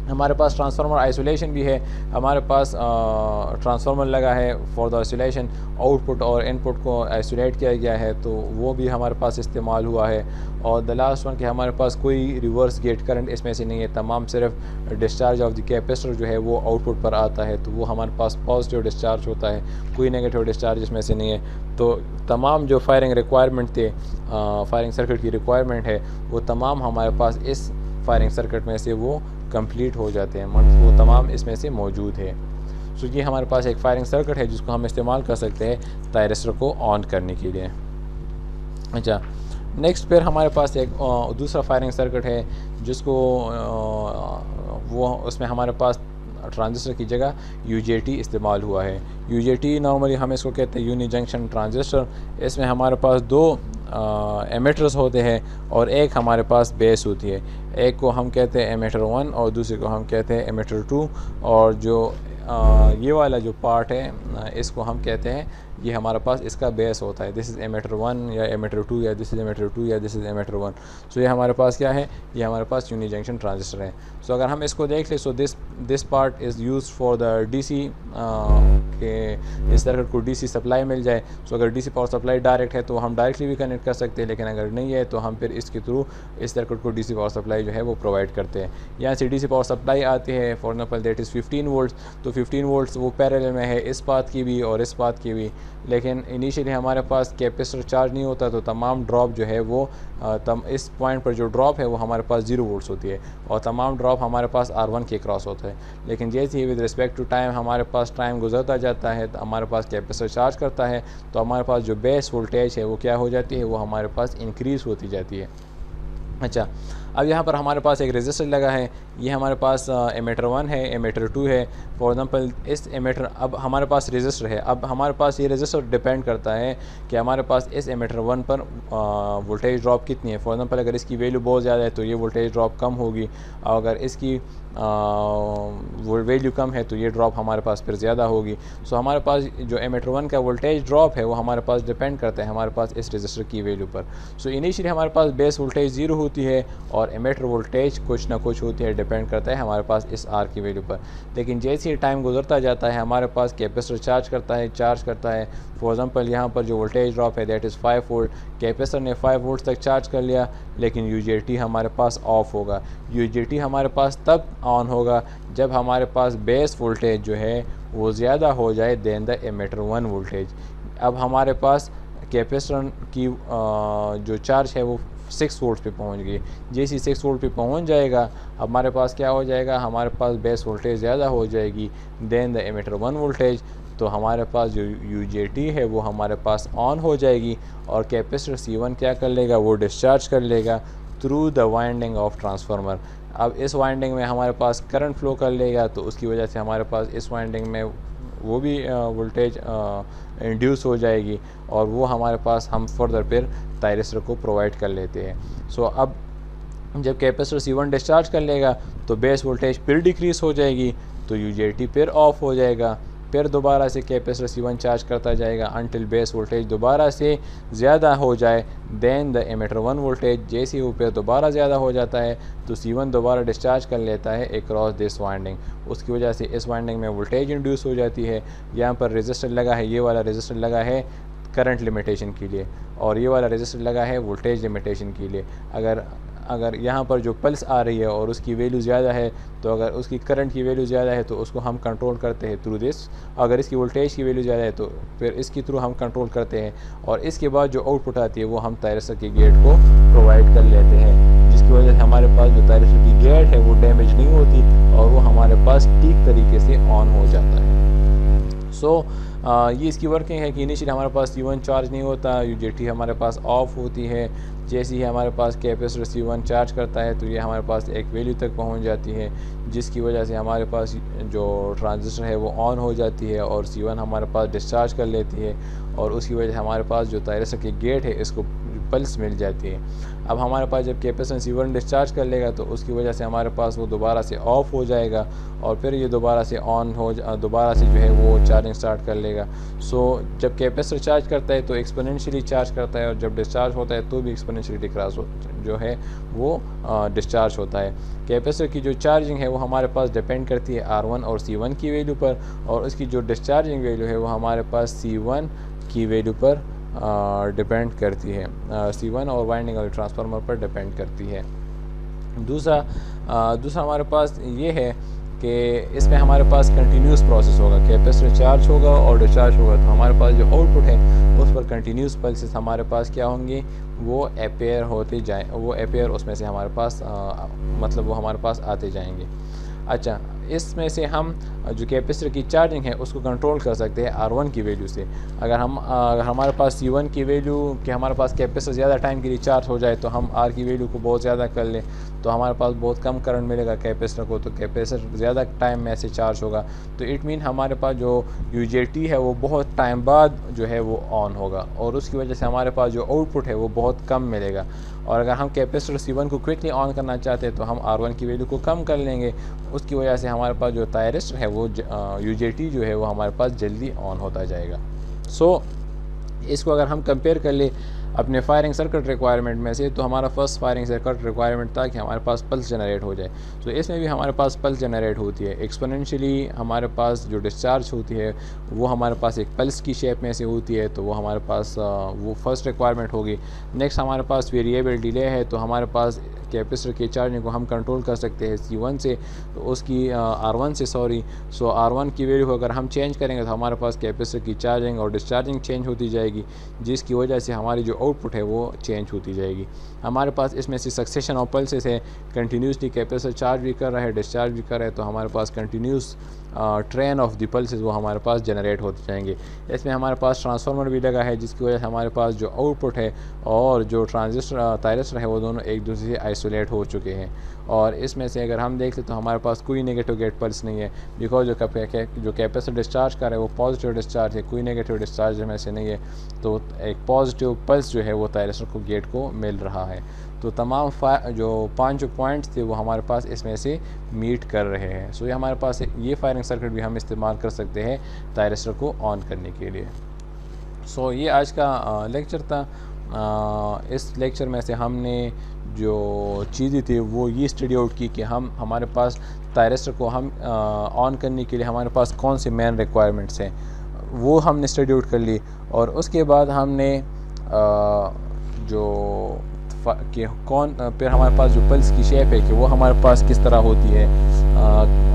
हमारे पास ट्रांसफार्मर आइसोलेशन भी है, हमारे पास ट्रांसफार्मर लगा है फॉर द आइसोलेशन, आउटपुट और इनपुट को आइसोलेट किया गया है, तो वो भी हमारे पास इस्तेमाल हुआ है। और द लास्ट वन कि हमारे पास कोई रिवर्स गेट करंट इसमें से नहीं है, तमाम सिर्फ डिस्चार्ज ऑफ द कैपेसिटर जो है वो आउटपुट पर आता है, तो वो हमारे पास पॉजिटिव डिस्चार्ज होता है, कोई नेगेटिव डिस्चार्ज इसमें से नहीं है। तो तमाम जो फायरिंग रिक्वायरमेंट थे, फायरिंग सर्किट की रिक्वायरमेंट है, वो तमाम हमारे पास इस फायरिंग सर्किट में से वो कंप्लीट हो जाते हैं, मतलब वो तमाम इसमें से मौजूद है। सो ये हमारे पास एक फायरिंग सर्किट है जिसको हम इस्तेमाल कर सकते हैं थायरिस्टर को ऑन करने के लिए। अच्छा, नेक्स्ट फिर हमारे पास एक दूसरा फायरिंग सर्किट है जिसको वो उसमें हमारे पास ट्रांजिस्टर की जगह यूजेटी इस्तेमाल हुआ है। यूजेटी नॉर्मली हम इसको कहते हैं यूनि जंक्शन ट्रांजिस्टर। इसमें हमारे पास दो एमिटर्स होते हैं और एक हमारे पास बेस होती है। एक को हम कहते हैं एमिटर 1 और दूसरे को हम कहते हैं एमिटर 2, और जो ये वाला जो पार्ट है इसको हम कहते हैं, ये हमारे पास इसका बेस होता है। दिस इज़ एमिटर 1 या एमिटर 2 या दिस इज़ एमिटर 2 या दिस इज़ एमिटर 1। सो ये हमारे पास क्या है, ये हमारे पास यूनि जंक्शन ट्रांजिस्टर है। सो अगर हम इसको देख लें, so this part is use for the DC, के इस सर्किट को डीसी सप्लाई मिल जाए। सो अगर डीसी पावर सप्लाई डायरेक्ट है तो हम डायरेक्टली भी कनेक्ट कर सकते हैं, लेकिन अगर नहीं है तो हम फिर इसके थ्रू इस सर्किट को डीसी पावर सप्लाई जो है वो प्रोवाइड करते हैं। यहाँ से डीसी पावर सप्लाई आती है, for example that is 15 volts. तो 15 वोल्ट्स वो पैरेलल में है इस बात की भी और इस बात की भी, लेकिन इनिशियली हमारे पास कैपेसिटर चार्ज नहीं होता, तो तमाम ड्रॉप जो है वो इस पॉइंट पर जो ड्रॉप है वो हमारे पास 0 वोल्ट्स होती है और तमाम ड्रॉप हमारे पास R1 के क्रॉस होता है। लेकिन जैसे ही विद रिस्पेक्ट टू टाइम हमारे पास टाइम गुजरता जाता है, तो हमारे पास कैपेसिटर चार्ज करता है, तो हमारे पास जो बेस वोल्टेज है वो क्या हो जाती है, वो हमारे पास इंक्रीज़ होती जाती है। अच्छा, अब यहाँ पर हमारे पास एक रेजिस्टर लगा है, ये हमारे पास एमिटर 1 है, एमिटर 2 है। फॉर एग्जांपल इस एमिटर, अब हमारे पास रेजिस्टर है, अब हमारे पास ये रेजिस्टर डिपेंड करता है कि हमारे पास इस एमिटर 1 पर वोल्टेज ड्रॉप कितनी है। फॉर एग्जांपल अगर इसकी वैल्यू बहुत ज़्यादा है तो ये वोल्टेज ड्रॉप कम होगी, और अगर इसकी वैल्यू कम है तो ये ड्रॉप हमारे पास फिर ज़्यादा होगी। सो हमारे पास जो एमिटर 1 का वोल्टेज ड्रॉप है वो हमारे पास डिपेंड करता है हमारे पास इस रेजिस्टर की वैल्यू पर। सो इनिशियली हमारे पास बेस वोल्टेज 0 होती है और एमिटर वोल्टेज कुछ ना कुछ होती है, डिपेंड करता है हमारे पास इस आर की वैल्यू पर। लेकिन जैसे ही टाइम गुजरता जाता है हमारे पास कैपेसिटर चार्ज करता है। फॉर एग्जांपल यहाँ पर जो वोल्टेज ड्रॉप है दैट इज़ 5 वोल्ट, कैपेसिटर ने 5 वोल्ट तक चार्ज कर लिया, लेकिन यूजेटी हमारे पास ऑफ होगा। यूजेटी हमारे पास तब ऑन होगा जब हमारे पास बेस वोल्टेज जो है वो ज़्यादा हो जाए देन द एमिटर 1 वोल्टेज। अब हमारे पास कैपेसिटर की जो चार्ज है वो 6 वोल्ट पे पहुंच गई। जैसे 6 वोल्ट पे पहुंच जाएगा हमारे पास क्या हो जाएगा, हमारे पास बेस वोल्टेज ज़्यादा हो जाएगी देन द एमिटर 1 वोल्टेज। तो हमारे पास जो यूजेटी है वो हमारे पास ऑन हो जाएगी और कैपेसिटर C1 क्या कर लेगा, वो डिस्चार्ज कर लेगा through the winding of transformer. अब इस वाइंडिंग में हमारे पास करंट फ्लो कर लेगा, तो उसकी वजह से हमारे पास इस वाइंडिंग में वो भी वोल्टेज इंड्यूस हो जाएगी और वो हमारे पास हम फर्दर फिर थायरिस्टर को प्रोवाइड कर लेते हैं। सो अब जब कैपेसिटर C1 डिस्चार्ज कर लेगा तो बेस वोल्टेज फिर डिक्रीज हो जाएगी, तो यूजेटी फिर ऑफ हो जाएगा, फिर दोबारा से कैपेसिटर C1 चार्ज करता जाएगा अनटिल बेस वोल्टेज दोबारा से ज़्यादा हो जाए देन द एमिटर 1 वोल्टेज। जैसे ही वो फिर दोबारा ज़्यादा हो जाता है तो C1 दोबारा डिस्चार्ज कर लेता है अक्रॉस दिस वाइंडिंग, उसकी वजह से इस वाइंडिंग में वोल्टेज इंड्यूस हो जाती है। यहाँ पर रेजिस्टर लगा है, ये वाला रेजिस्टर लगा है करंट लिमिटेशन के लिए और ये वाला रेजिस्टर लगा है वोल्टेज लिमिटेशन के लिए। अगर यहाँ पर जो पल्स आ रही है और उसकी वैल्यू ज़्यादा है, तो अगर उसकी करंट की वैल्यू ज़्यादा है तो उसको हम कंट्रोल करते हैं थ्रू दिस। अगर इसकी वोल्टेज की वैल्यू ज़्यादा है तो फिर इसके थ्रू हम कंट्रोल करते हैं और इसके बाद जो आउटपुट आती है वो हम थायरिस्टर के गेट को प्रोवाइड कर लेते हैं, जिसकी वजह से हमारे पास जो थायरिस्टर की गेट है वो डैमेज नहीं होती और वो हमारे पास ठीक तरीके से ऑन हो जाता है। सो ये इसकी वर्किंग है कि इनिशियली हमारे पास C1 चार्ज नहीं होता, यूजेटी हमारे पास ऑफ होती है। जैसे ही हमारे पास कैपेसिटर C1 चार्ज करता है तो ये हमारे पास एक वैल्यू तक पहुंच जाती है, जिसकी वजह से हमारे पास जो ट्रांजिस्टर है वो ऑन हो जाती है और C1 हमारे पास डिस्चार्ज कर लेती है और उसकी वजह से हमारे पास जो थायरिस्टर की गेट है इसको पल्स मिल जाती है। अब हमारे पास जब कैपेसिटर C1 डिस्चार्ज कर लेगा तो उसकी वजह से हमारे पास वो दोबारा से ऑफ हो जाएगा और फिर ये दोबारा से ऑन हो दोबारा से जो है वो चार्जिंग स्टार्ट कर लेगा। सो जब कैपेसिटर चार्ज करता है तो एक्सपोनेंशियली चार्ज करता है और जब डिस्चार्ज होता है तो भी एक्सपोनेंशियली डिक्रास जो है वो डिस्चार्ज होता है। कैपेसिटर की जो चार्जिंग है वो हमारे पास डिपेंड करती है R1 और C1 की वैल्यू पर, और उसकी जो डिस्चार्जिंग वैल्यू है वो हमारे पास C1 की वैल्यू पर डिपेंड करती है, C1 और वाइंडिंग और ट्रांसफार्मर पर डिपेंड करती है। दूसरा हमारे पास ये है कि इसमें हमारे पास कंटिन्यूस प्रोसेस होगा, कैपेसिटर चार्ज होगा और डिस्चार्ज होगा तो हमारे पास जो आउटपुट है उस पर कंटिन्यूस पल्सेस हमारे पास क्या होंगे, वो अपेयर होते जाए, वो अपेयर उसमें से हमारे पास मतलब वो हमारे पास आते जाएंगे। अच्छा, इसमें से हम जो कैपेसिटर की चार्जिंग है उसको कंट्रोल कर सकते हैं R1 की वैल्यू से। अगर हमारे पास C1 की वैल्यू कि हमारे पास कैपेसिटर ज़्यादा टाइम के लिए चार्ज हो जाए तो हम R की वैल्यू को बहुत ज़्यादा कर लें तो हमारे पास बहुत कम करंट मिलेगा कैपेसिटर को, तो कैपेसिटर ज़्यादा टाइम में से चार्ज होगा तो इट मीन हमारे पास जो UJT है वो बहुत टाइम बाद जो है वो ऑन होगा और उसकी वजह से हमारे पास जो आउटपुट है वो बहुत कम मिलेगा। और अगर हम कैपेसिटर C1 को क्विकली ऑन करना चाहते हैं तो हम R1 की वैल्यू को कम कर लेंगे, उसकी वजह से हमारे पास जो थायरिस्टर है वो UJT जो है वो हमारे पास जल्दी ऑन होता जाएगा। सो इसको अगर हम कंपेयर कर ले अपने फायरिंग सर्किट रिक्वायरमेंट में से, तो हमारा फर्स्ट फायरिंग सर्किट रिक्वायरमेंट था कि हमारे पास पल्स जनरेट हो जाए। तो इसमें भी हमारे पास पल्स जनरेट होती है एक्सपोनेंशियली, हमारे पास जो डिस्चार्ज होती है वो हमारे पास एक पल्स की शेप में से होती है, तो वो हमारे पास वो फर्स्ट रिक्वायरमेंट होगी। नेक्स्ट हमारे पास वेरिएबल डिले है, तो हमारे पास कैपेसिटर के चार्जिंग को हम कंट्रोल कर सकते हैं C1 से, तो उसकी R1 से सो R1 की वैल्यू को अगर हम चेंज करेंगे तो हमारे पास कैपेसिटर की चार्जिंग और डिस्चार्जिंग चेंज होती जाएगी, जिसकी वजह से हमारी जो आउटपुट है वो चेंज होती जाएगी। हमारे पास इसमें से सक्सेशन ऑफ पल्सेस है, कंटिन्यूसली कैपेसिटर चार्ज भी कर रहा है डिस्चार्ज भी कर रहा है, तो हमारे पास continuous train of the pulses वो हमारे पास जनरेट होते जाएंगे। इसमें हमारे पास ट्रांसफार्मर भी लगा है, जिसकी वजह से हमारे पास जो आउटपुट है और जो थायरिस्टर है वो दोनों एक दूसरे से आइसोलेट हो चुके हैं। और इसमें से अगर हम देख लें तो हमारे पास कोई नेगेटिव गेट पल्स नहीं है, बिकॉज जो कैपेसिटर डिस्चार्ज कर रहा है वो पॉजिटिव डिस्चार्ज है, कोई नेगेटिव डिस्चार्ज में से नहीं है, तो एक पॉजिटिव पल्स जो है वो थायरिस्टर को गेट को मिल रहा है। तो तमाम जो 5 पॉइंट्स थे वो हमारे पास इसमें से मीट कर रहे हैं। सो ये हमारे पास ये फायरिंग सर्किट भी हम इस्तेमाल कर सकते हैं थायरिस्टर को ऑन करने के लिए। सो ये आज का लेक्चर था। इस लेक्चर में से हमने जो चीज़ें थी वो ये स्टडी आउट की कि हमारे पास थायरिस्टर को हम ऑन करने के लिए हमारे पास कौन से मेन रिक्वायरमेंट्स हैं वो हमने स्टडी आउट कर ली, और उसके बाद हमने फिर हमारे पास जो पल्स की शेप है कि वो हमारे पास किस तरह होती है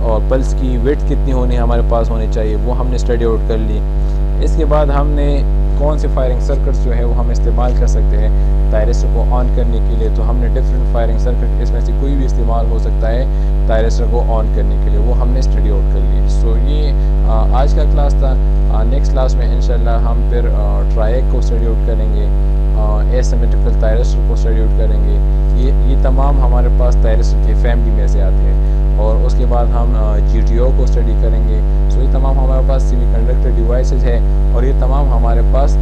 और पल्स की विड्थ कितनी हमारे पास होनी चाहिए वो हमने स्टडी आउट कर ली। इसके बाद हमने कौन से फायरिंग सर्किट्स जो है वो हम इस्तेमाल कर सकते हैं थायरिस्टर को ऑन करने के लिए, तो हमने डिफरेंट फायरिंग सर्किट इसमें से कोई भी इस्तेमाल हो सकता है थायरिस्टर को ऑन करने के लिए, वो हमने स्टडी आउट कर ली। सो ये आज का क्लास था। नेक्स्ट क्लास में इंशाल्लाह हम फिर ट्रायक को स्टडी आउट करेंगे, एसिमेट्रिकल थायरिस्टर को स्टडी आउट करेंगे। ये तमाम हमारे पास थायरिस्टर की फैमिली में से आते हैं, और उसके बाद हम GTO को स्टडी करेंगे। सो ये तमाम हमारे पास सेमीकंडक्टर डिवाइसेस है, और ये तमाम हमारे पास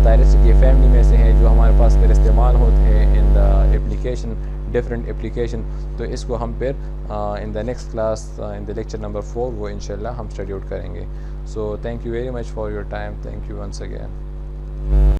थायरिस्टर की फैमिली में से हैं जो हमारे पास फिर इस्तेमाल होते हैं in the application, different application. तो इसको हम फिर in the next class in the lecture number 4 वो इंशाल्लाह हम स्टडी आउट करेंगे। So thank you very much for your time, thank you once again.